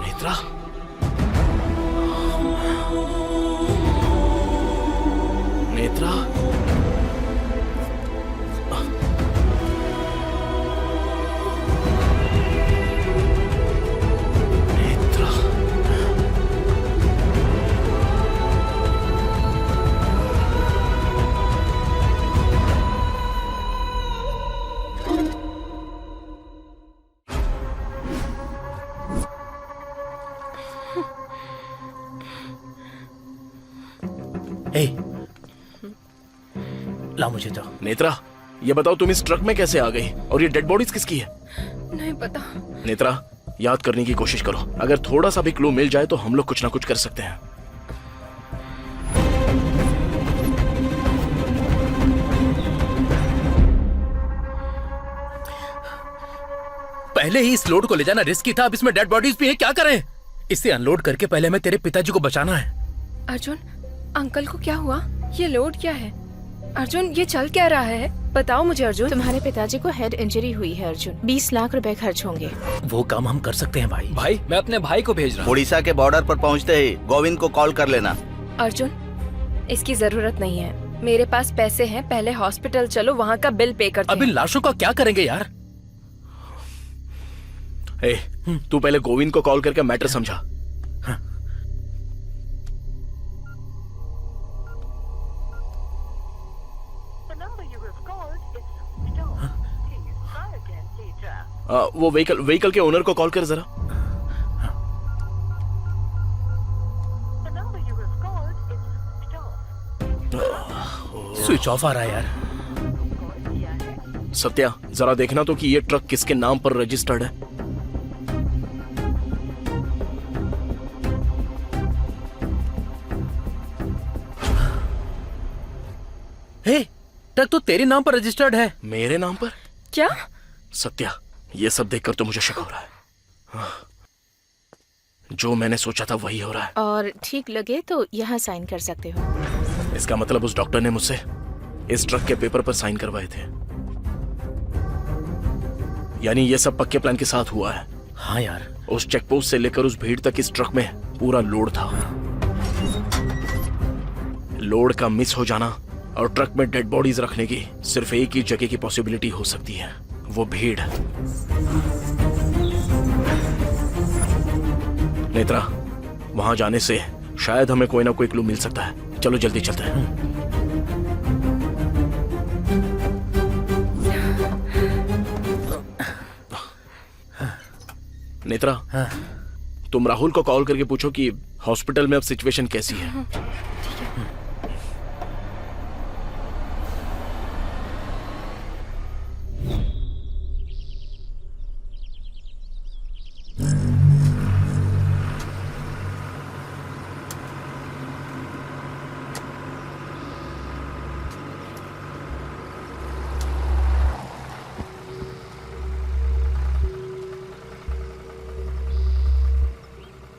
नेत्रा, नेत्रा, नेत्रा। ए, ला मुझे तो। नेत्रा, ये बताओ तुम इस ट्रक में कैसे आ गई और ये डेड बॉडीज किसकी है? नहीं पता। नेत्रा, याद करने की कोशिश करो। अगर थोड़ा सा भी क्लू मिल जाए तो हम लोग कुछ ना कुछ कर सकते हैं। पहले ही इस लोड को ले जाना रिस्की था, अब इसमें डेड बॉडीज भी है। क्या करें? इसे अनलोड करके पहले हमें तेरे पिताजी को बचाना है। अर्जुन, अंकल को क्या हुआ? ये लोड क्या है? अर्जुन, ये चल क्या रहा है? बताओ मुझे अर्जुन। तुम्हारे पिताजी को हेड इंजरी हुई है अर्जुन। 20 लाख रुपए खर्च होंगे। वो काम हम कर सकते हैं भाई। भाई, मैं अपने भाई को भेज रहा हूँ। उड़ीसा के बॉर्डर पर पहुंचते ही गोविंद को कॉल कर लेना। अर्जुन, इसकी जरूरत नहीं है, मेरे पास पैसे हैं। पहले हॉस्पिटल चलो, वहाँ का बिल पे करते अब इन लाशों का क्या करेंगे यार? ए, तू पहले गोविंद को कॉल करके मैटर समझा। वो व्हीकल के ओनर को कॉल कर जरा। स्विच ऑफ आ रहा है यार। सत्या, जरा देखना तो कि ये ट्रक किसके नाम पर रजिस्टर्ड है। हे, ट्रक तो तेरे नाम पर रजिस्टर्ड है। मेरे नाम पर? क्या? सत्या, ये सब देखकर तो मुझे शक हो रहा है। हाँ, जो मैंने सोचा था वही हो रहा है। और ठीक लगे तो यहाँ साइन कर सकते हो। इसका मतलब उस डॉक्टर ने मुझसे इस ट्रक के पेपर पर साइन करवाए थे। यानी ये सब पक्के प्लान के साथ हुआ है। हाँ यार, उस चेक पोस्ट से लेकर उस भीड़ तक इस ट्रक में पूरा लोड था। लोड का मिस हो जाना और ट्रक में डेड बॉडीज रखने की सिर्फ एक ही जगह की पॉसिबिलिटी हो सकती है, वो भीड़। नेत्रा, वहां जाने से शायद हमें कोई ना कोई क्लू मिल सकता है। चलो जल्दी चलते हैं। नेत्रा, हाँ। तुम राहुल को कॉल करके पूछो कि हॉस्पिटल में अब सिचुएशन कैसी है।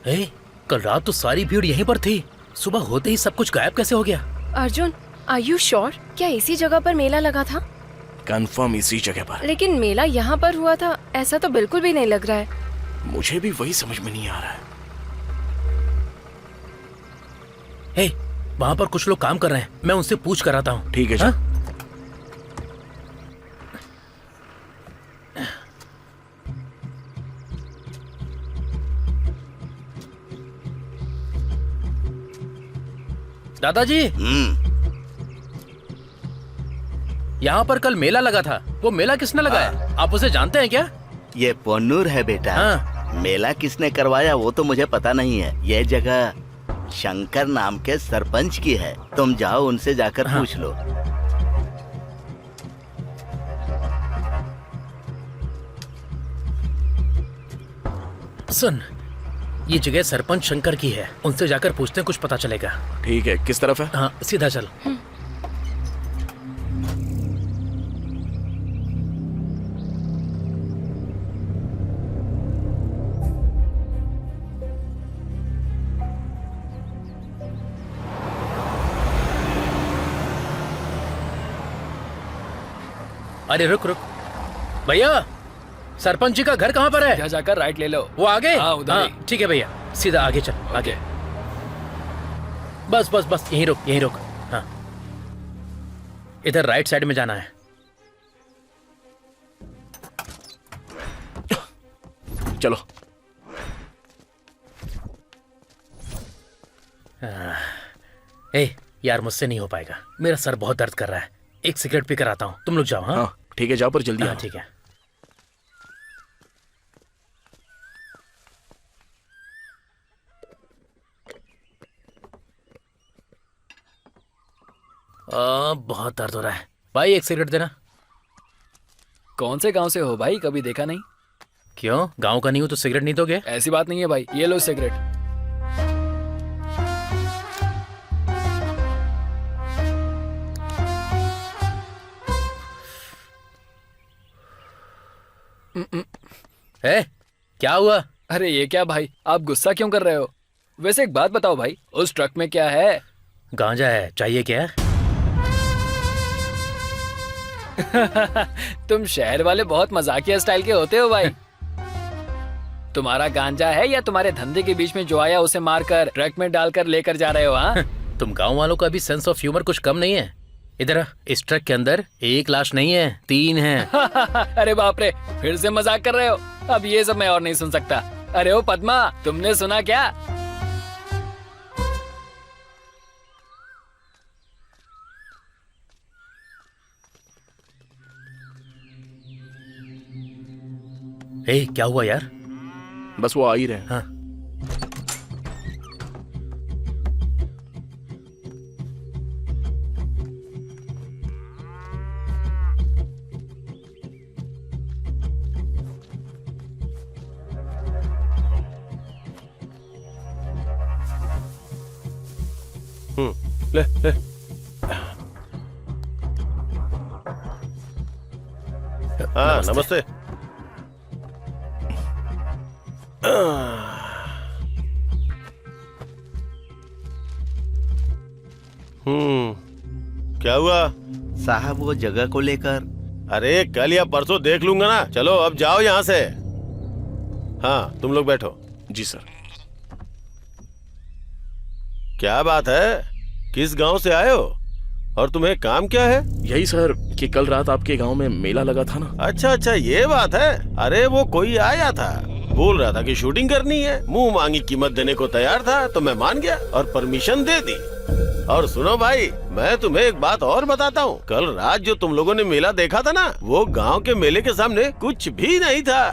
ए, कल रात तो सारी भीड़ यहीं पर थी, सुबह होते ही सब कुछ गायब कैसे हो गया? Arjun, are you sure? क्या इसी जगह पर मेला लगा था? कंफर्म इसी जगह पर। लेकिन मेला यहाँ पर हुआ था ऐसा तो बिल्कुल भी नहीं लग रहा है। मुझे भी वही समझ में नहीं आ रहा है। हे, वहाँ पर कुछ लोग काम कर रहे हैं, मैं उनसे पूछ कर आता हूँ। ठीक है जा। हाँ? दादाजी, यहाँ पर कल मेला लगा था, वो मेला किसने लगाया? आप उसे जानते हैं क्या? ये पोन्नूर है बेटा। हाँ। मेला किसने करवाया वो तो मुझे पता नहीं है। ये जगह शंकर नाम के सरपंच की है। तुम जाओ उनसे जाकर पूछ लो। सुन, ये जगह सरपंच शंकर की है, उनसे जाकर पूछते हैं, कुछ पता चलेगा। ठीक है, किस तरफ है? हाँ, सीधा चल। अरे रुक रुक भैया, सरपंच जी का घर कहाँ पर है? यहाँ जाकर राइट ले लो। वो आगे? हाँ, उधर ही। ठीक है भैया, सीधा आगे चल। आगे बस बस बस, यहीं रुक, यहीं रुक। हाँ, इधर राइट साइड में जाना है। चलो। ए यार, मुझसे नहीं हो पाएगा, मेरा सर बहुत दर्द कर रहा है। एक सिगरेट पी कर आता हूँ, तुम लोग जाओ। हाँ ठीक है, जाओ पर जल्दी। हाँ ठीक है। बहुत दर्द हो रहा है भाई, एक सिगरेट देना। कौन से गांव से हो भाई? कभी देखा नहीं। क्यों, गांव का नहीं हो तो सिगरेट नहीं दोगे? ऐसी बात नहीं है भाई, ये लो सिगरेट। है, क्या हुआ? अरे ये क्या भाई, आप गुस्सा क्यों कर रहे हो? वैसे एक बात बताओ भाई, उस ट्रक में क्या है? गांजा है, चाहिए क्या? तुम शहर वाले बहुत मजाकिया स्टाइल के होते हो भाई। तुम्हारा गांजा है या तुम्हारे धंधे के बीच में जो आया उसे मारकर ट्रक में डालकर लेकर जा रहे हो? हाँ, तुम गांव वालों का भी सेंस ऑफ ह्यूमर कुछ कम नहीं है। इधर, इस ट्रक के अंदर एक लाश नहीं है, 3 हैं। अरे बाप रे, फिर से मजाक कर रहे हो? अब ये सब मैं और नहीं सुन सकता। अरे ओ पद्मा, तुमने सुना क्या? ए, क्या हुआ यार? बस वो आ ही रहे हैं। हाँ। ले ले। हाँ नमस्ते। क्या हुआ साहब वो जगह को लेकर। अरे कल या परसों देख लूंगा ना, चलो अब जाओ यहाँ से। हाँ तुम लोग बैठो। जी सर। क्या बात है, किस गांव से आए हो और तुम्हें काम क्या है? यही सर कि कल रात आपके गांव में मेला लगा था ना। अच्छा अच्छा ये बात है। अरे वो कोई आया था, बोल रहा था कि शूटिंग करनी है, मुंह मांगी कीमत देने को तैयार था तो मैं मान गया और परमिशन दे दी। और सुनो भाई, मैं तुम्हें एक बात और बताता हूँ, कल रात जो तुम लोगों ने मेला देखा था ना, वो गांव के मेले के सामने कुछ भी नहीं था।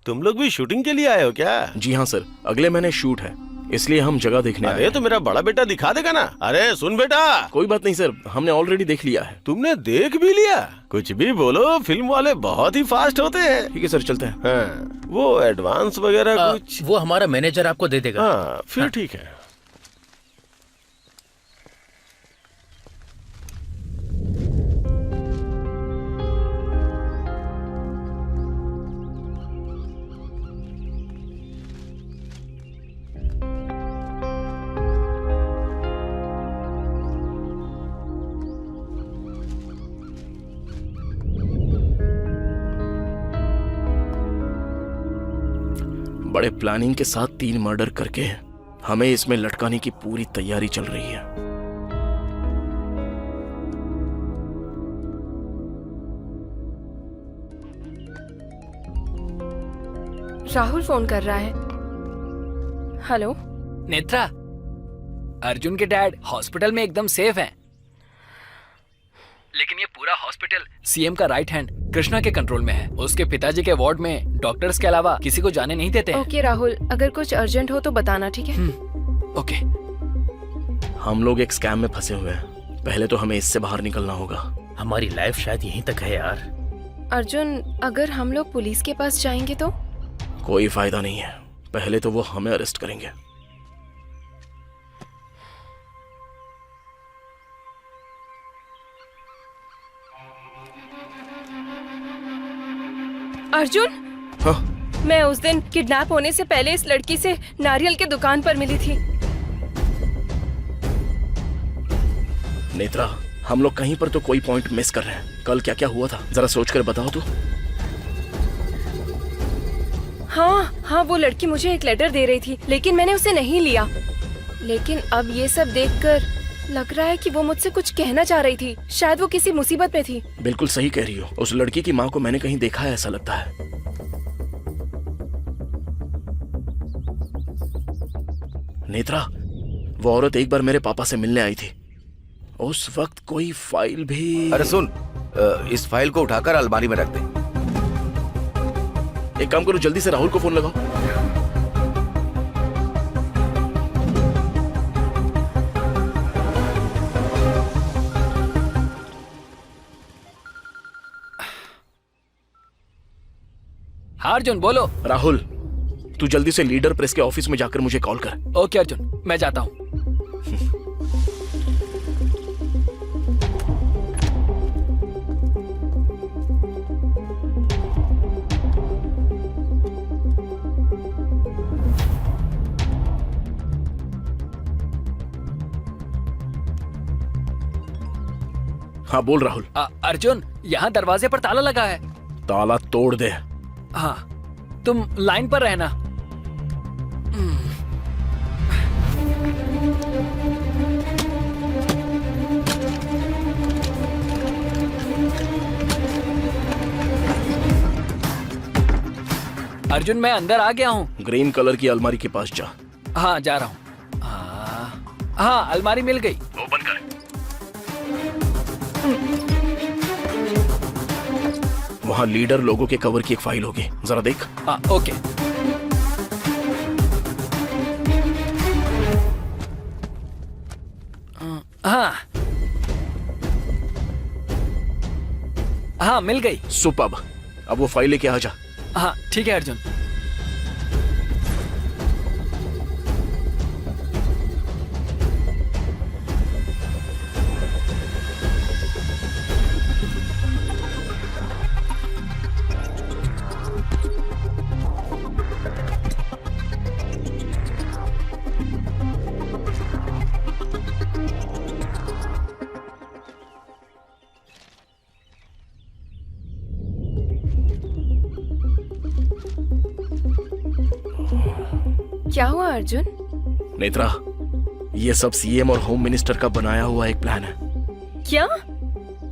तुम लोग भी शूटिंग के लिए आए हो क्या? जी हाँ सर, अगले महीने शूट है, इसलिए हम जगह देखने आए अरे तो मेरा बड़ा बेटा दिखा देगा ना। अरे सुन बेटा। कोई बात नहीं सर, हमने ऑलरेडी देख लिया है। तुमने देख भी लिया? कुछ भी बोलो, फिल्म वाले बहुत ही फास्ट होते हैं। ठीक है सर, चलते हैं। हाँ, वो एडवांस वगैरह कुछ वो हमारा मैनेजर आपको दे देगा। हाँ फिर ठीक है। बड़े प्लानिंग के साथ 3 मर्डर करके हमें इसमें लटकाने की पूरी तैयारी चल रही है। राहुल फोन कर रहा है। हेलो नेत्रा, अर्जुन के डैड हॉस्पिटल में एकदम सेफ हैं। लेकिन ये पूरा हॉस्पिटल सीएम का राइट हैंड कृष्णा के कंट्रोल में है। उसके पिताजी के वार्ड में डॉक्टर्स के अलावा किसी को जाने नहीं देते हैं। ओके राहुल, अगर कुछ अर्जेंट हो तो बताना, ठीक है? ओके। हम लोग एक स्कैम में फंसे हुए हैं, पहले तो हमें इससे बाहर निकलना होगा। हमारी लाइफ शायद यहीं तक है यार। अर्जुन, अगर हम लोग पुलिस के पास जाएंगे तो? कोई फायदा नहीं है, पहले तो वो हमें अरेस्ट करेंगे। अर्जुन, हाँ? मैं उस दिन किडनैप होने से पहले इस लड़की से नारियल के दुकान पर मिली थी। नेत्रा, हम लोग कहीं पर तो कोई पॉइंट मिस कर रहे हैं। कल क्या क्या हुआ था जरा सोचकर बताओ तो। हाँ, वो लड़की मुझे एक लेटर दे रही थी, लेकिन मैंने उसे नहीं लिया। लेकिन अब ये सब देखकर लग रहा है कि वो मुझसे कुछ कहना चाह रही थी। शायद वो किसी मुसीबत में थी। बिल्कुल सही कह रही हो, उस लड़की की माँ को मैंने कहीं देखा है ऐसा लगता है। नेत्रा, वो औरत एक बार मेरे पापा से मिलने आई थी, उस वक्त कोई फाइल भी। अरे सुन, इस फाइल को उठाकर अलमारी में रख दे। एक काम करो, जल्दी से राहुल को फोन लगाओ। हाँ अर्जुन बोलो। राहुल, तू जल्दी से लीडर प्रेस के ऑफिस में जाकर मुझे कॉल कर। ओके अर्जुन, मैं जाता हूँ। हाँ बोल राहुल। अर्जुन, यहाँ दरवाजे पर ताला लगा है। ताला तोड़ दे। हाँ, तुम लाइन पर रहना। अर्जुन, मैं अंदर आ गया हूँ। ग्रीन कलर की अलमारी के पास जा। हाँ जा रहा हूँ। हाँ, अलमारी मिल गई। ओपन कर। वहाँ लीडर लोगों के कवर की एक फाइल होगी, जरा देख। हाँ ओके। हाँ हाँ मिल गई। सुपर्ब, अब वो फाइल लेके आ जा। हाँ ठीक है अर्जुन। क्या हुआ अर्जुन? नेत्रा, ये सब सीएम और होम मिनिस्टर का बनाया हुआ एक प्लान है। क्या?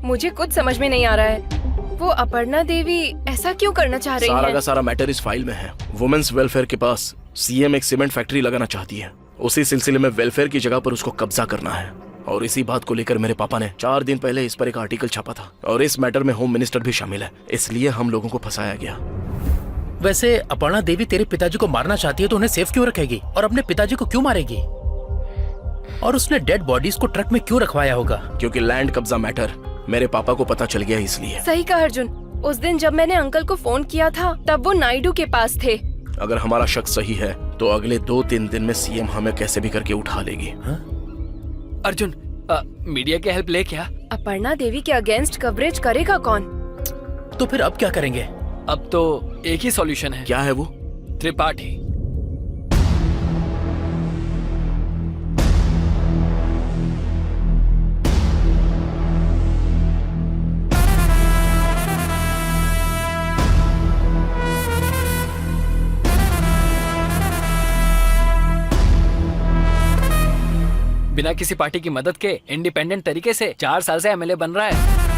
मुझे कुछ समझ में नहीं आ रहा है। वो अपर्णा देवी ऐसा क्यों करना चाह रही सारा है? का सारा मैटर इस फाइल में है। वुमेन्स वेलफेयर के पास सीएम एक सीमेंट फैक्ट्री लगाना चाहती है। उसी सिलसिले में वेलफेयर की जगह पर उसको कब्जा करना है, और इसी बात को लेकर मेरे पापा ने 4 दिन पहले इस पर एक आर्टिकल छापा था, और इस मैटर में होम मिनिस्टर भी शामिल है, इसलिए हम लोगों को फंसाया गया। वैसे अपर्णा देवी तेरे पिताजी को मारना चाहती है तो उन्हें सेफ क्यों रखेगी, और अपने पिताजी को क्यों मारेगी? और उसने डेड बॉडीज को ट्रक में क्यों रखवाया होगा? क्योंकि लैंड कब्जा मैटर मेरे पापा को पता चल गया, इसलिए। सही कहा अर्जुन। उस दिन जब मैंने अंकल को फोन किया था तब वो नायडू के पास थे। अगर हमारा शक सही है तो अगले 2-3 दिन में सीएम हमें कैसे भी करके उठा लेगी। अर्जुन, मीडिया की हेल्प ले क्या? अपर्णा देवी के अगेंस्ट कवरेज करेगा कौन? तो फिर अब क्या करेंगे? अब तो एक ही सॉल्यूशन है। क्या है वो? त्रिपाठी। बिना किसी पार्टी की मदद के इंडिपेंडेंट तरीके से 4 साल से एमएलए बन रहा है।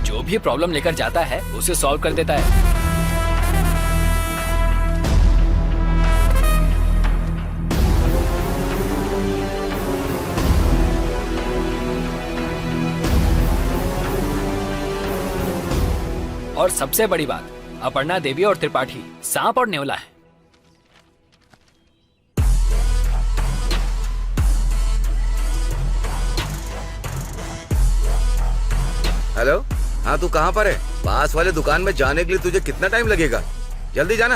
जो भी प्रॉब्लम लेकर जाता है उसे सॉल्व कर देता है। और सबसे बड़ी बात, अपर्णा देवी और त्रिपाठी सांप और नेवला है। हेलो, हाँ तू कहाँ पर है? पास वाले दुकान में जाने के लिए तुझे कितना टाइम लगेगा? जल्दी जाना।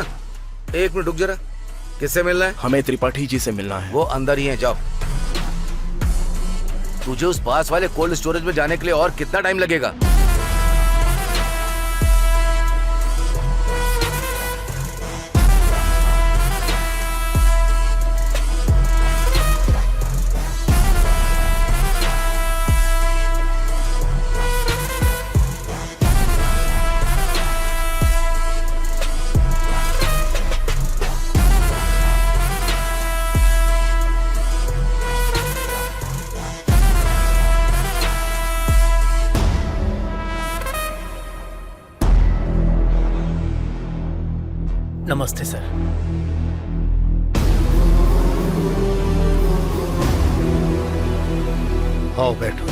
1 मिनट रुक जरा। किससे मिलना है? हमें त्रिपाठी जी से मिलना है। वो अंदर ही है, जाओ। तुझे उस पास वाले कोल्ड स्टोरेज में जाने के लिए और कितना टाइम लगेगा? नमस्ते सर। आओ बैठो।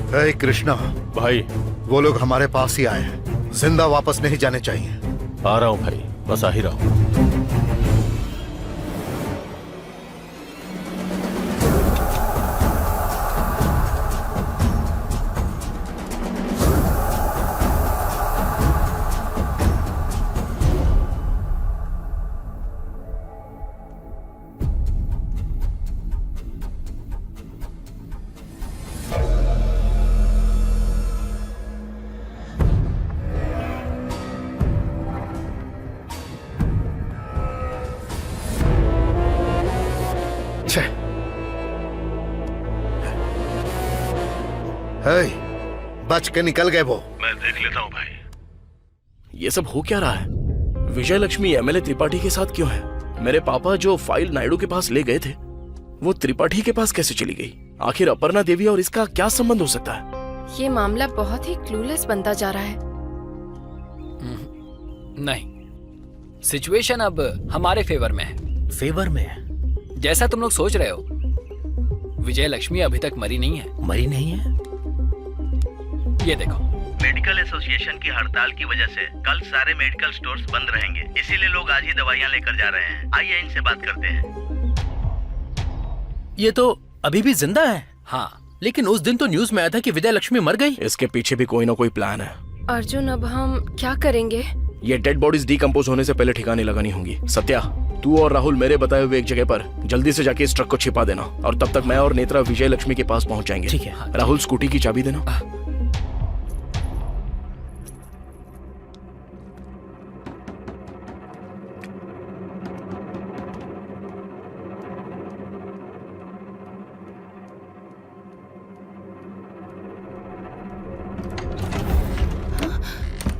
हे कृष्णा भाई, वो लोग हमारे पास ही आए हैं, जिंदा वापस नहीं जाने चाहिए। आ रहा हूँ भाई, बस आ ही रहा हूँ। बच के निकल गए वो। मैं देख लेता हूँ भाई। ये सब हो क्या रहा है? विजय लक्ष्मी एमएलए त्रिपाठी के साथ क्यों है? मेरे पापा जो फाइल नायडू के पास ले गए थे वो त्रिपाठी के पास कैसे चली गई? आखिर अपर्णा देवी और इसका क्या संबंध हो सकता है? ये मामला बहुत ही क्लूलेस बनता जा रहा है। नहीं, सिचुएशन अब हमारे फेवर में है। फेवर में है? जैसा तुम लोग सोच रहे हो, विजय लक्ष्मी अभी तक मरी नहीं है। मरी नहीं है? ये देखो, मेडिकल एसोसिएशन की हड़ताल की वजह से कल सारे मेडिकल स्टोर्स बंद रहेंगे, इसीलिए लोग आज ही दवाइयाँ लेकर जा रहे हैं। आइए इनसे बात करते हैं। ये तो अभी भी जिंदा है। हाँ, लेकिन उस दिन तो न्यूज में आया था कि विजय लक्ष्मी मर गई। इसके पीछे भी कोई ना कोई प्लान है। अर्जुन, अब हम क्या करेंगे? ये डेड बॉडीज डिकम्पोज होने से पहले ठिकाने लगानी होंगी। सत्या, तू और राहुल मेरे बताए हुए एक जगह पर जल्दी से जाके इस ट्रक को छिपा देना, और तब तक मैं और नेत्रा विजय लक्ष्मी के पास पहुंच जाएंगे। ठीक है। राहुल, स्कूटी की चाबी देना।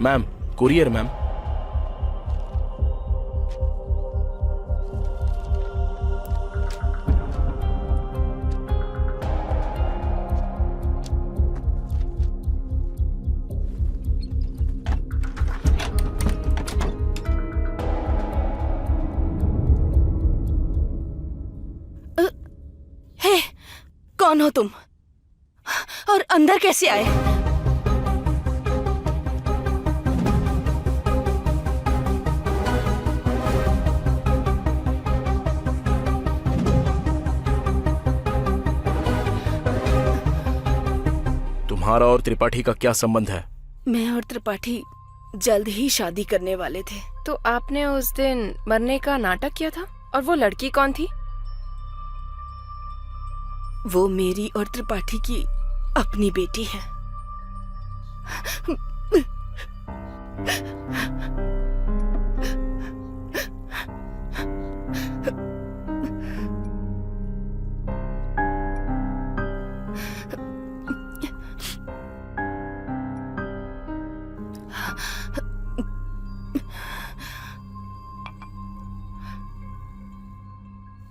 Ma'am, courier ma'am. हे, कौन हो तुम और अंदर कैसे आए? तुम्हारा और त्रिपाठी का क्या संबंध है? मैं और त्रिपाठी जल्द ही शादी करने वाले थे। तो आपने उस दिन मरने का नाटक किया था, और वो लड़की कौन थी? वो मेरी और त्रिपाठी की अपनी बेटी है।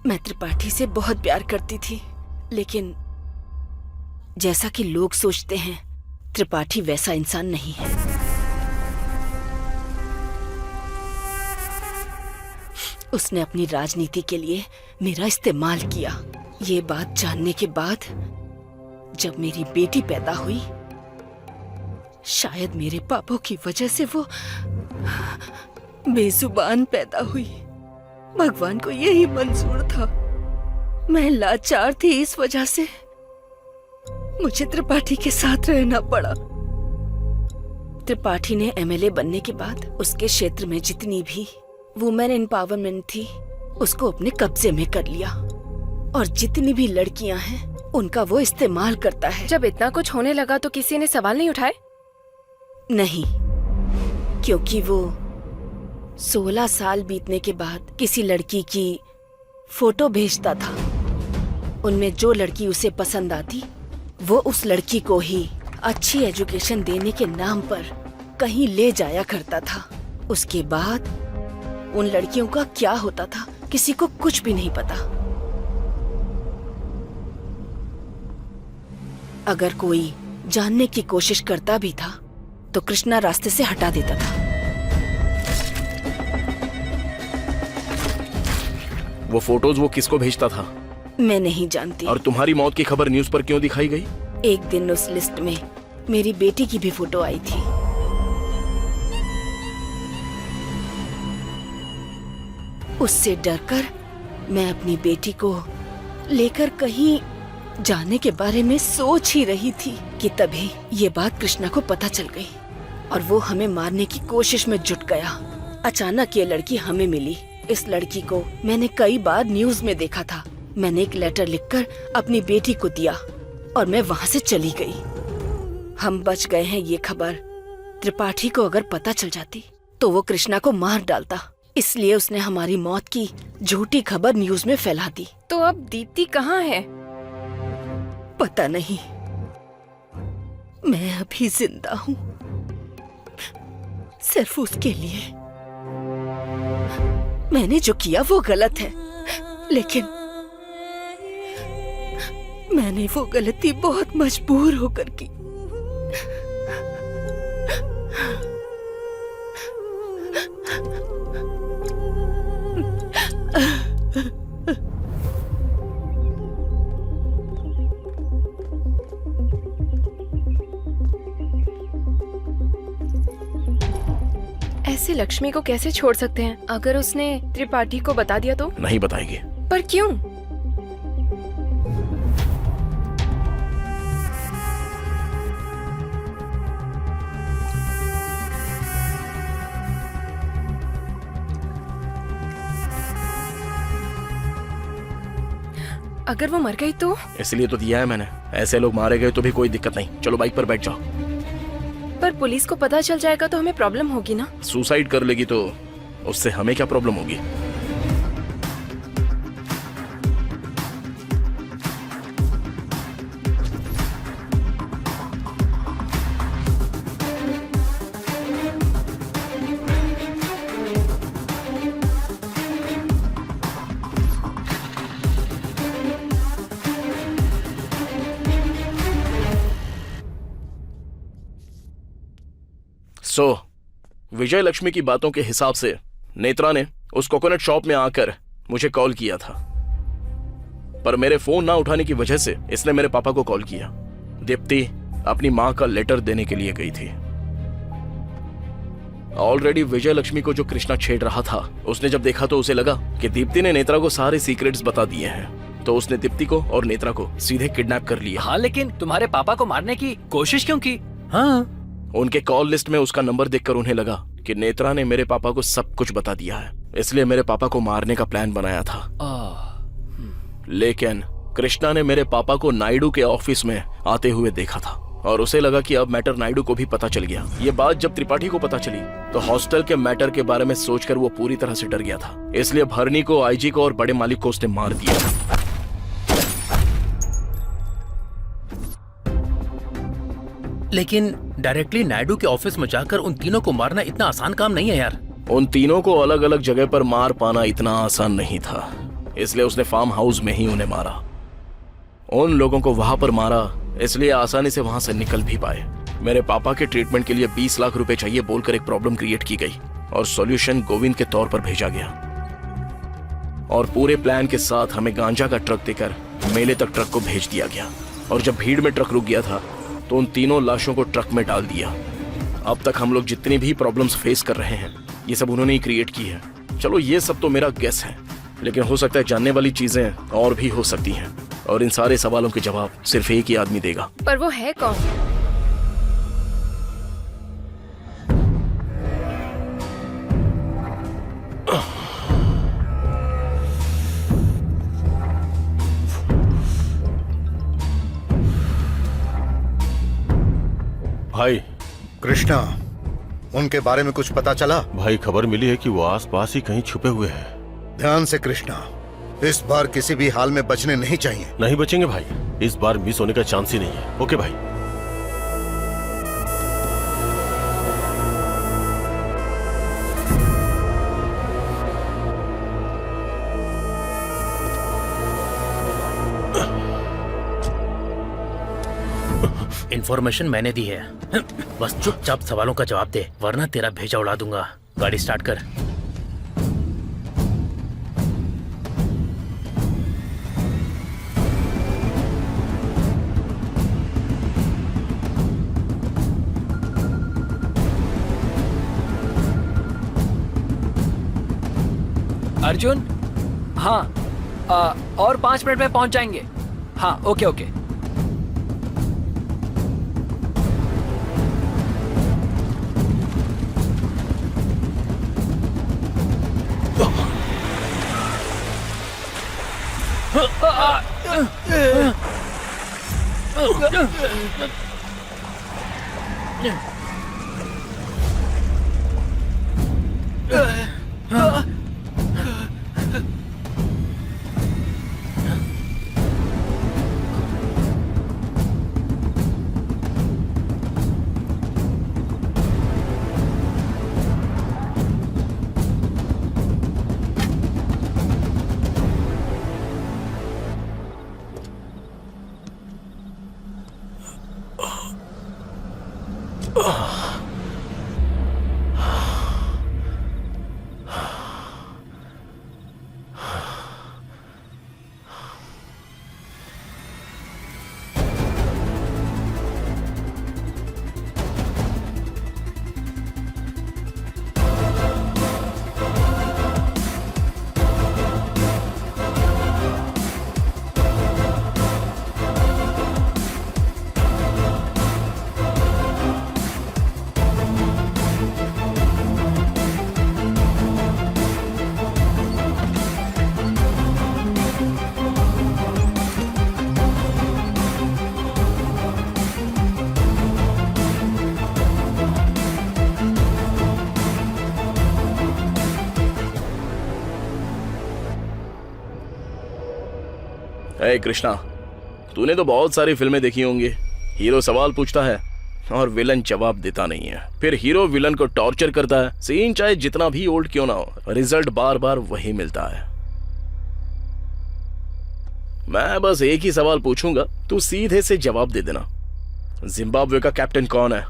मैं त्रिपाठी से बहुत प्यार करती थी, लेकिन जैसा कि लोग सोचते हैं, त्रिपाठी वैसा इंसान नहीं है। उसने अपनी राजनीति के लिए मेरा इस्तेमाल किया। ये बात जानने के बाद जब मेरी बेटी पैदा हुई, शायद मेरे पापों की वजह से वो बेजुबान पैदा हुई। भगवान को यही मंजूर था। मैं लाचार थी, इस वजह से मुझे त्रिपाठी के साथ रहना पड़ा। त्रिपाठी ने एमएलए बनने के बाद उसके क्षेत्र में जितनी भी वुमेन एम्पावरमेंट थी, उसको अपने कब्जे में कर लिया, और जितनी भी लड़कियां हैं उनका वो इस्तेमाल करता है। जब इतना कुछ होने लगा तो किसी ने सवाल नहीं उठाए? नहीं, क्योंकि वो 16 साल बीतने के बाद किसी लड़की की फोटो भेजता था। उनमें जो लड़की उसे पसंद आती, वो उस लड़की को ही अच्छी एजुकेशन देने के नाम पर कहीं ले जाया करता था। उसके बाद उन लड़कियों का क्या होता था, किसी को कुछ भी नहीं पता। अगर कोई जानने की कोशिश करता भी था तो कृष्णा रास्ते से हटा देता था। वो फोटोज वो किसको भेजता था? मैं नहीं जानती। और तुम्हारी मौत की खबर न्यूज़ पर क्यों दिखाई गई? एक दिन उस लिस्ट में मेरी बेटी की भी फोटो आई थी। उससे डरकर मैं अपनी बेटी को लेकर कहीं जाने के बारे में सोच ही रही थी कि तभी ये बात कृष्णा को पता चल गई, और वो हमें मारने की कोशिश में जुट गया। अचानक ये लड़की हमें मिली। इस लड़की को मैंने कई बार न्यूज़ में देखा था। मैंने एक लेटर लिखकर अपनी बेटी को दिया और मैं वहाँ से चली गई। हम बच गए हैं ये खबर त्रिपाठी को अगर पता चल जाती तो वो कृष्णा को मार डालता, इसलिए उसने हमारी मौत की झूठी खबर न्यूज़ में फैला दी। तो अब दीप्ति कहाँ है? पता नहीं। मैं अभी जिंदा हूँ सिर्फ उसके लिए। मैंने जो किया वो गलत है, लेकिन मैंने वो गलती बहुत मजबूर होकर की। ऐसे लक्ष्मी को कैसे छोड़ सकते हैं? अगर उसने त्रिपाठी को बता दिया तो? नहीं बताएगी। पर क्यों? अगर वो मर गई तो? इसलिए तो दिया है मैंने। ऐसे लोग मारे गए तो भी कोई दिक्कत नहीं। चलो बाइक पर बैठ जाओ। पर पुलिस को पता चल जाएगा तो हमें प्रॉब्लम होगी ना? सुसाइड कर लेगी तो उससे हमें क्या प्रॉब्लम होगी? विजय लक्ष्मी की बातों के हिसाब से नेत्रा ने उस कोकोनट शॉप में आकर मुझे कॉल किया था, पर मेरे फोन ना उठाने की वजह से इसने मेरे पापा को कॉल किया। दीप्ति अपनी मां का लेटर देने के लिए गई थी। ऑलरेडी विजय लक्ष्मी को जो कृष्णा छेड़ रहा था, उसने जब देखा तो उसे लगा कि दीप्ति ने नेत्रा को सारे सीक्रेट्स बता दिए हैं, तो उसने दीप्ति को और नेत्रा को सीधे किडनैप कर लिया। हाँ, लेकिन तुम्हारे पापा को मारने की कोशिश क्यों की? हाँ, उनके कॉल लिस्ट में उसका नंबर देखकर उन्हें लगा कि नेत्रा ने मेरे पापा को सब कुछ बता दिया है, इसलिए मेरे पापा को मारने का प्लान बनाया था। लेकिन कृष्णा ने मेरे पापा को नायडू के ऑफिस में आते हुए देखा था और उसे लगा कि अब मैटर नायडू को भी पता चल गया। ये बात जब त्रिपाठी को पता चली तो हॉस्टल के मैटर के बारे में सोचकर वो पूरी तरह से डर गया था, इसलिए भरनी को, आईजी को और बड़े मालिक को उसने मार दिया। लेकिन डायरेक्टली नायडू के ऑफिस में जाकर उन तीनों को मारना इतना आसान काम नहीं है यार। उन तीनों को अलग अलग जगह पर मार पाना इतना आसान नहीं था, इसलिए उसने फार्म हाउस में ही उन्हें मारा। उन लोगों को वहां पर मारा इसलिए आसानी से वहां से निकल भी पाए। मेरे पापा के ट्रीटमेंट के लिए 20 लाख रुपए चाहिए बोलकर एक प्रॉब्लम क्रिएट की गई और सॉल्यूशन गोविंद के तौर पर भेजा गया और पूरे प्लान के साथ हमें गांजा का ट्रक देकर मेले तक ट्रक को भेज दिया गया। और जब भीड़ में ट्रक रुक गया था तो उन तीनों लाशों को ट्रक में डाल दिया। अब तक हम लोग जितनी भी प्रॉब्लम्स फेस कर रहे हैं ये सब उन्होंने ही क्रिएट की है। चलो ये सब तो मेरा गेस है, लेकिन हो सकता है जानने वाली चीजें और भी हो सकती हैं और इन सारे सवालों के जवाब सिर्फ एक ही आदमी देगा। पर वो है कौन? भाई कृष्णा, उनके बारे में कुछ पता चला? भाई खबर मिली है कि वो आसपास ही कहीं छुपे हुए हैं। ध्यान से कृष्णा, इस बार किसी भी हाल में बचने नहीं चाहिए। नहीं बचेंगे भाई, इस बार मिस होने का चांस ही नहीं है। ओके भाई। इन्फॉर्मेशन मैंने दी है, बस चुपचाप सवालों का जवाब दे वरना तेरा भेजा उड़ा दूंगा। गाड़ी स्टार्ट कर। अर्जुन, हाँ, और 5 मिनट में पहुंच जाएंगे। हाँ, ओके ओके। ए कृष्णा, तूने तो बहुत सारी फिल्में देखी होंगी। हीरो सवाल पूछता है और विलन जवाब देता नहीं है, फिर हीरो विलन को टॉर्चर करता है। सीन चाहे जितना भी ओल्ड क्यों ना हो, रिजल्ट बार बार वही मिलता है। मैं बस एक ही सवाल पूछूंगा, तू सीधे से जवाब दे देना। जिम्बाब्वे का कैप्टन कौन है?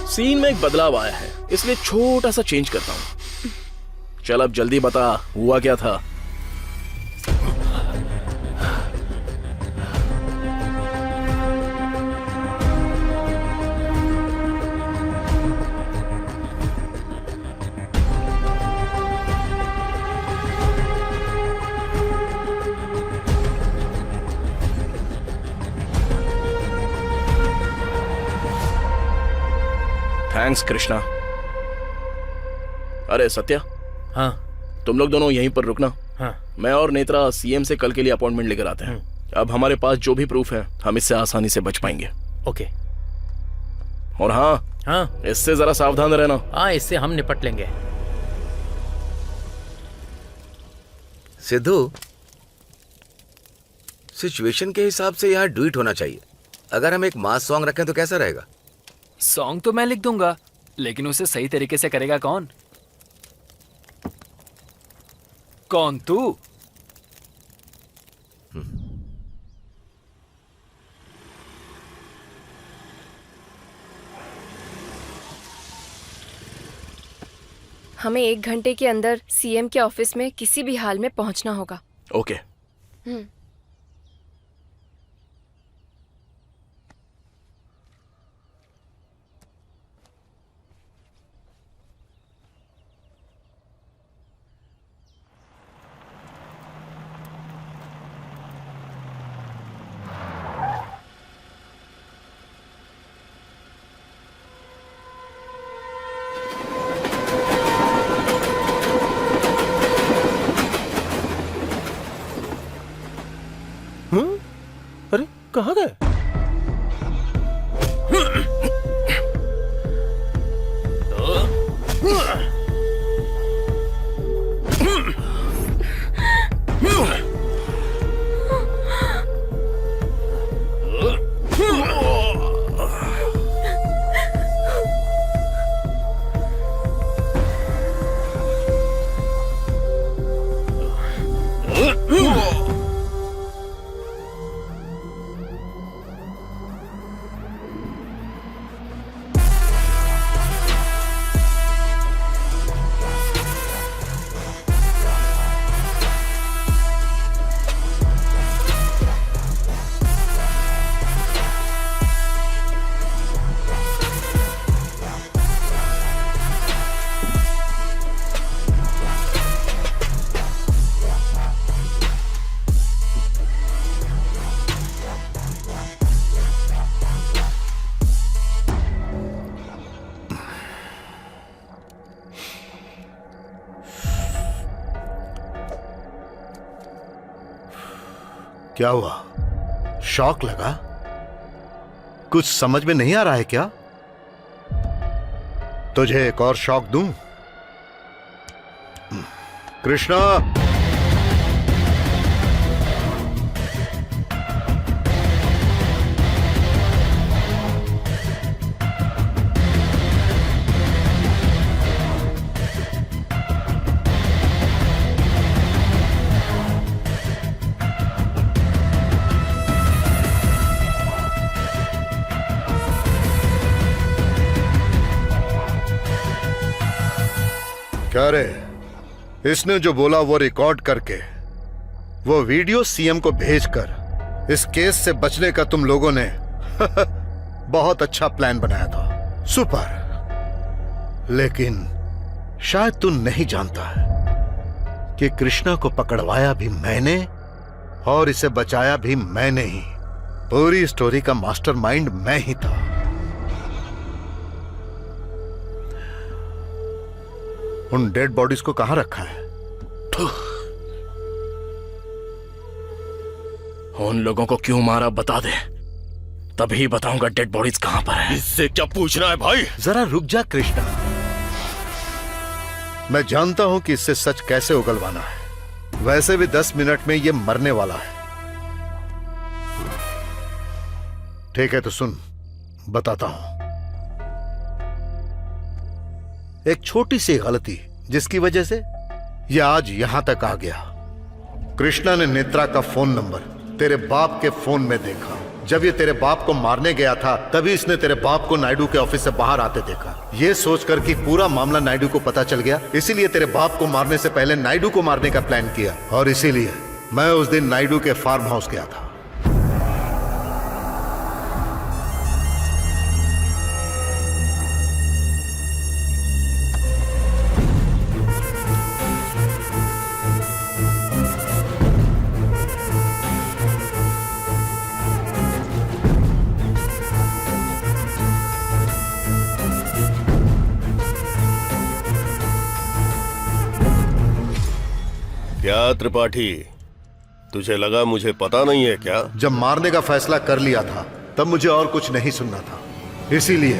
सीन में एक बदलाव आया है, इसलिए छोटा सा चेंज करता हूं। चल अब जल्दी बता, हुआ क्या था? थैंक्स कृष्णा। अरे सत्या, हाँ तुम लोग दोनों यहीं पर रुकना। हाँ मैं और नेत्रा सीएम से कल के लिए अपॉइंटमेंट लेकर आते हैं। अब हमारे पास जो भी प्रूफ है, हम इससे आसानी से बच पाएंगे। ओके। और हाँ हाँ इससे जरा सावधान रहना। हाँ, इससे हम निपट लेंगे। सिद्धू, सिचुएशन के हिसाब से यहाँ डुइट होना चाहिए। अगर हम एक मास सॉन्ग रखें तो कैसा रहेगा? सॉन्ग तो मैं लिख दूंगा, लेकिन उसे सही तरीके से करेगा कौन? कौन, तू? हमें 1 घंटे के अंदर सीएम के ऑफिस में किसी भी हाल में पहुंचना होगा। ओके। अरे कहाँ गए? क्या हुआ? शॉक लगा? कुछ समझ में नहीं आ रहा है क्या? तुझे एक और शॉक दूं? कृष्णा, क्या रे? इसने जो बोला वो रिकॉर्ड करके, वो वीडियो सीएम को भेजकर इस केस से बचने का तुम लोगों ने बहुत अच्छा प्लान बनाया था। सुपर। लेकिन शायद तू नहीं जानता है कि कृष्णा को पकड़वाया भी मैंने और इसे बचाया भी मैंने ही। पूरी स्टोरी का मास्टरमाइंड मैं ही था। उन डेड बॉडीज को कहां रखा है? उन लोगों को क्यों मारा बता दे, तभी बताऊंगा डेड बॉडीज कहाँ पर है। इससे क्या पूछना है भाई? जरा रुक जा कृष्णा, मैं जानता हूं कि इससे सच कैसे उगलवाना है। वैसे भी 10 मिनट में ये मरने वाला है। ठीक है तो सुन, बताता हूं। एक छोटी सी गलती जिसकी वजह से ये आज यहां तक आ गया। कृष्णा ने नेत्रा का फोन नंबर तेरे बाप के फोन में देखा। जब ये तेरे बाप को मारने गया था तभी इसने तेरे बाप को नायडू के ऑफिस से बाहर आते देखा। ये सोचकर कि पूरा मामला नायडू को पता चल गया, इसीलिए तेरे बाप को मारने से पहले नायडू को मारने का प्लान किया। और इसीलिए मैं उस दिन नायडू के फार्म हाउस गया था। क्या त्रिपाठी, तुझे लगा मुझे पता नहीं है क्या? जब मारने का फैसला कर लिया था तब मुझे और कुछ नहीं सुनना था, इसीलिए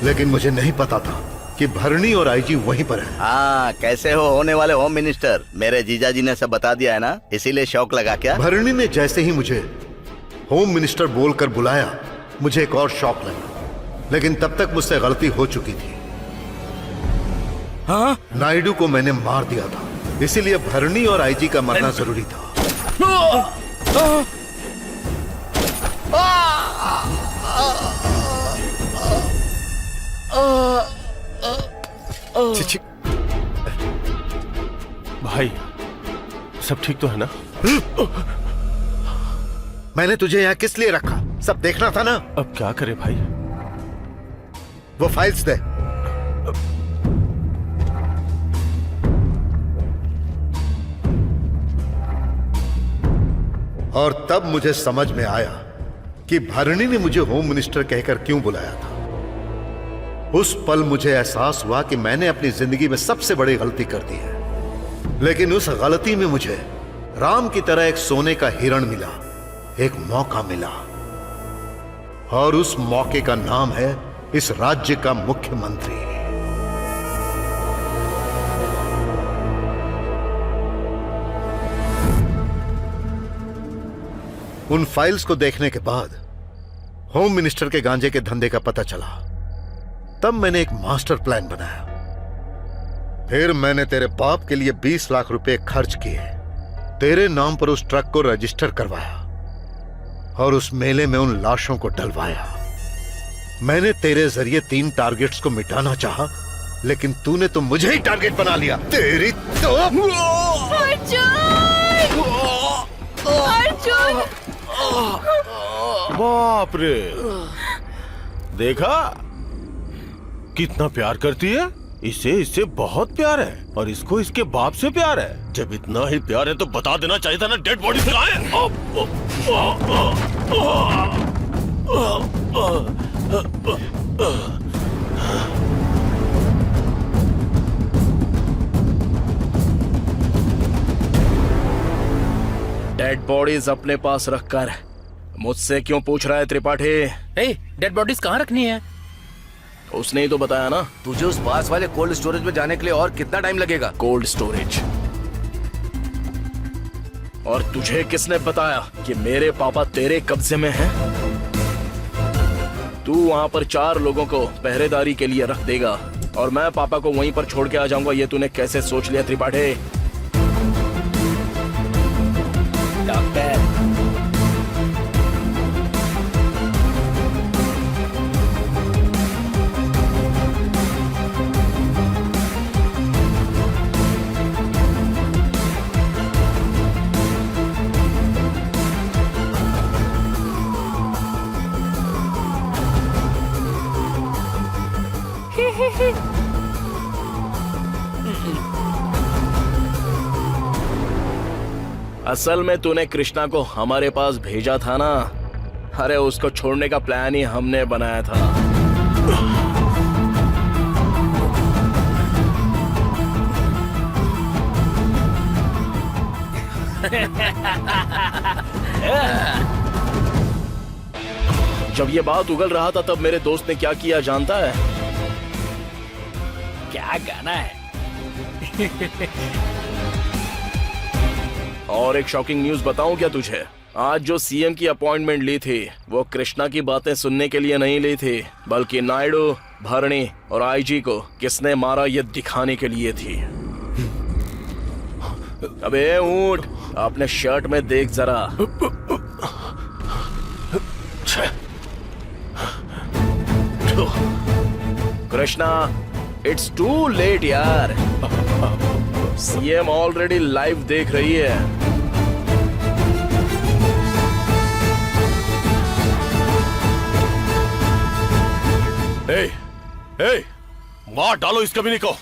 लेकिन मुझे नहीं पता था कि भरणी और आईजी वहीं पर है। हाँ, कैसे हो होने वाले होम मिनिस्टर? मेरे जीजा जी ने सब बता दिया है ना, इसीलिए शौक लगा क्या? भरणी ने जैसे ही मुझे होम मिनिस्टर बोलकर बुलाया, मुझे एक और शौक लगा, लेकिन तब तक मुझसे गलती हो चुकी थी। हाँ? नायडू को मैंने मार दिया था, इसीलिए भरणी और आईजी का मरना जरूरी था। चिची। भाई सब ठीक तो है ना? मैंने तुझे यहाँ किस लिए रखा? सब देखना था ना। अब क्या करे भाई? वो फाइल्स दे। और तब मुझे समझ में आया कि भरणी ने मुझे होम मिनिस्टर कहकर क्यों बुलाया था। उस पल मुझे एहसास हुआ कि मैंने अपनी जिंदगी में सबसे बड़ी गलती कर दी है। लेकिन उस गलती में मुझे राम की तरह एक सोने का हिरण मिला, एक मौका मिला, और उस मौके का नाम है इस राज्य का मुख्यमंत्री। उन फाइल्स को देखने के बाद होम मिनिस्टर के गांजे के धंधे का पता चला। तब मैंने एक मास्टर प्लान बनाया। फिर मैंने तेरे बाप के लिए 20 लाख रुपए खर्च किए, तेरे नाम पर उस ट्रक को रजिस्टर करवाया और उस मेले में उन लाशों को डलवाया। मैंने तेरे जरिए 3 टारगेट्स को मिटाना चाहा, लेकिन तूने तो मुझे ही टारगेट बना लिया। तेरी तो अर्जुन! बाप रे, देखा कितना प्यार करती है। इससे बहुत प्यार है और इसको इसके बाप से प्यार है। जब इतना ही प्यार है तो बता देना चाहिए था ना डेड बॉडी से आए। डेड बॉडीज अपने पास रखकर मुझसे क्यों पूछ रहा है त्रिपाठी? डेड बॉडीज कहाँ रखनी है? उसने ही तो बताया ना। तुझे उस पास वाले कोल्ड स्टोरेज में जाने के लिए और कितना टाइम लगेगा? Cold storage? और तुझे किसने बताया कि मेरे पापा तेरे कब्जे में हैं? तू वहां पर 4 लोगों को पहरेदारी के लिए रख देगा और मैं पापा को वहीं पर छोड़ के आ जाऊंगा। ये तूने कैसे सोच लिया त्रिपाठी? डॉक्टर, असल में तूने कृष्णा को हमारे पास भेजा था ना। अरे उसको छोड़ने का प्लान ही हमने बनाया था। जब ये बात उगल रहा था तब मेरे दोस्त ने क्या किया जानता है? क्या गाना है? और एक शॉकिंग न्यूज बताऊं क्या तुझे? आज जो सीएम की अपॉइंटमेंट ली थी वो कृष्णा की बातें सुनने के लिए नहीं ली थी, बल्कि नायडू, भरणी और आईजी को किसने मारा ये दिखाने के लिए थी। अबे ऊंट, अपने शर्ट में देख जरा। कृष्णा, इट्स टू लेट यार। सीएम ऑलरेडी लाइव देख रही है। मार डालो इस कमीने को।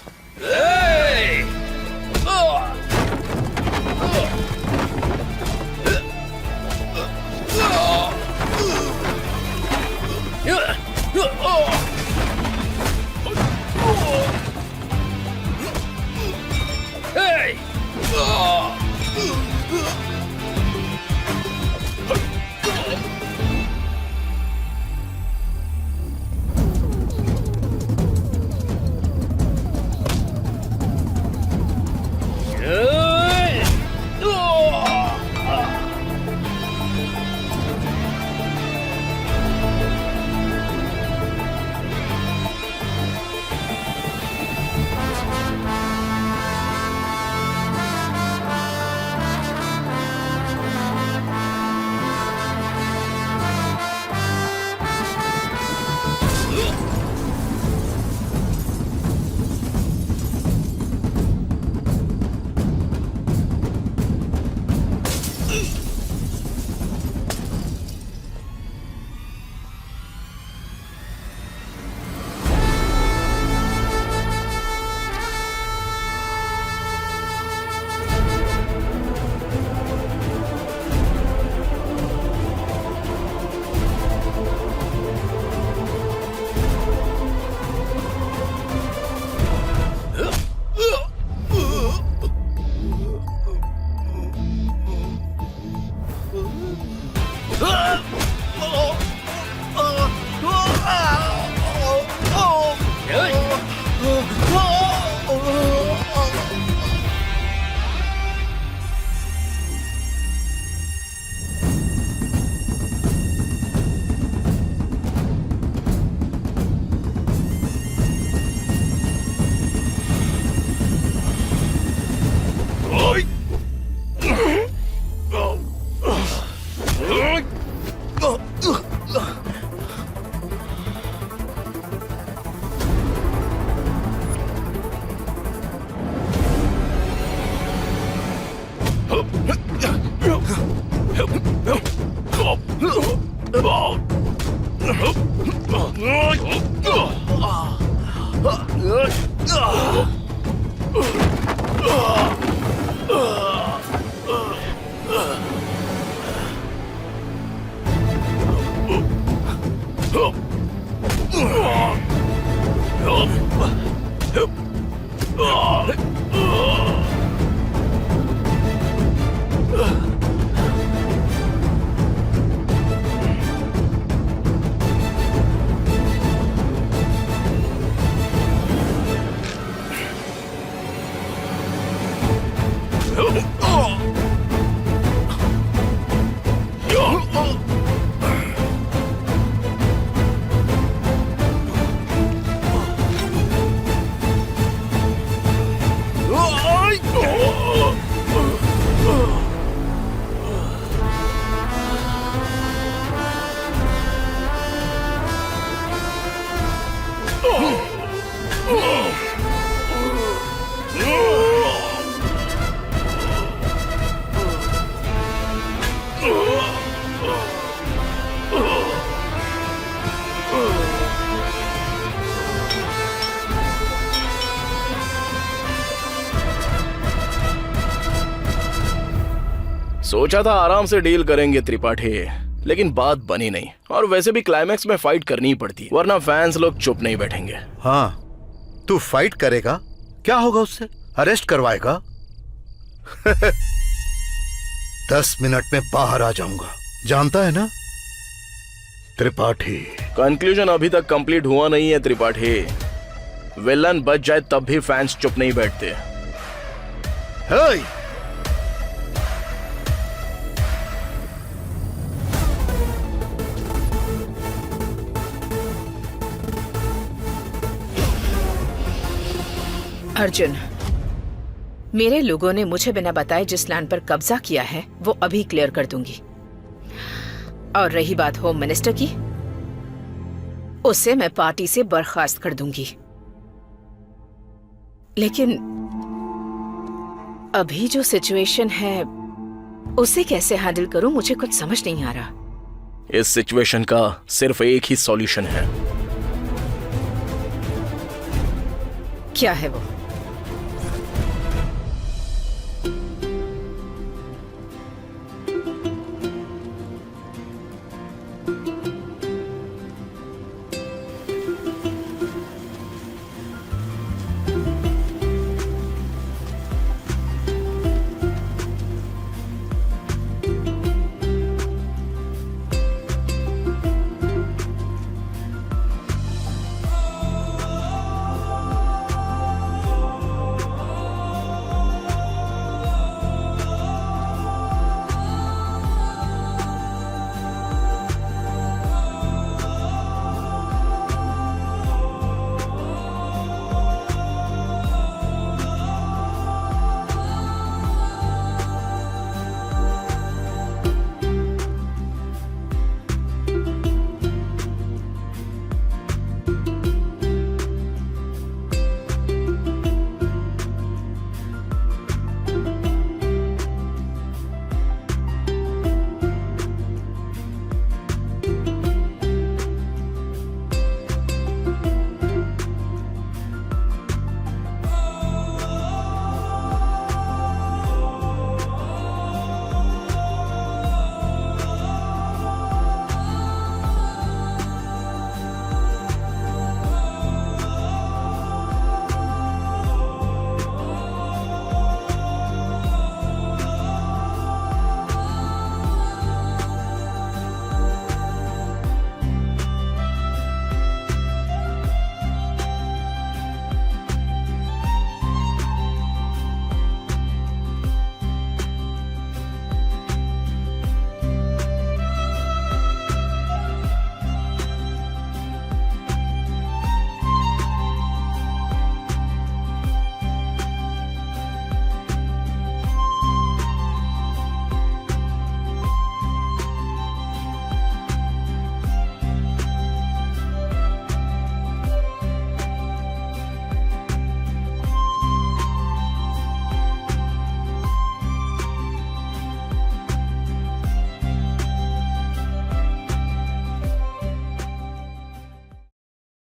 सोचा था आराम से डील करेंगे त्रिपाठी, लेकिन बात बनी नहीं। और वैसे भी क्लाइमैक्स में फाइट करनी ही पड़ती है, वरना फैंस लोग चुप नहीं बैठेंगे। हाँ, तू फाइट करेगा, क्या होगा उससे? अरेस्ट करवाएगा? 10 मिनट में बाहर आ जाऊंगा, जानता है ना त्रिपाठी? कंक्लूजन अभी तक कंप्लीट हुआ नहीं है त्रिपाठी। विलन बच जाए तब भी फैंस चुप नहीं बैठते। हे! अर्जुन, मेरे लोगों ने मुझे बिना बताए जिस लैंड पर कब्जा किया है वो अभी क्लियर कर दूंगी। और रही बात होम मिनिस्टर की, उसे मैं पार्टी से बर्खास्त कर दूंगी। लेकिन अभी जो सिचुएशन है उसे कैसे हैंडल करूं, मुझे कुछ समझ नहीं आ रहा। इस सिचुएशन का सिर्फ एक ही सॉल्यूशन है। क्या है वो?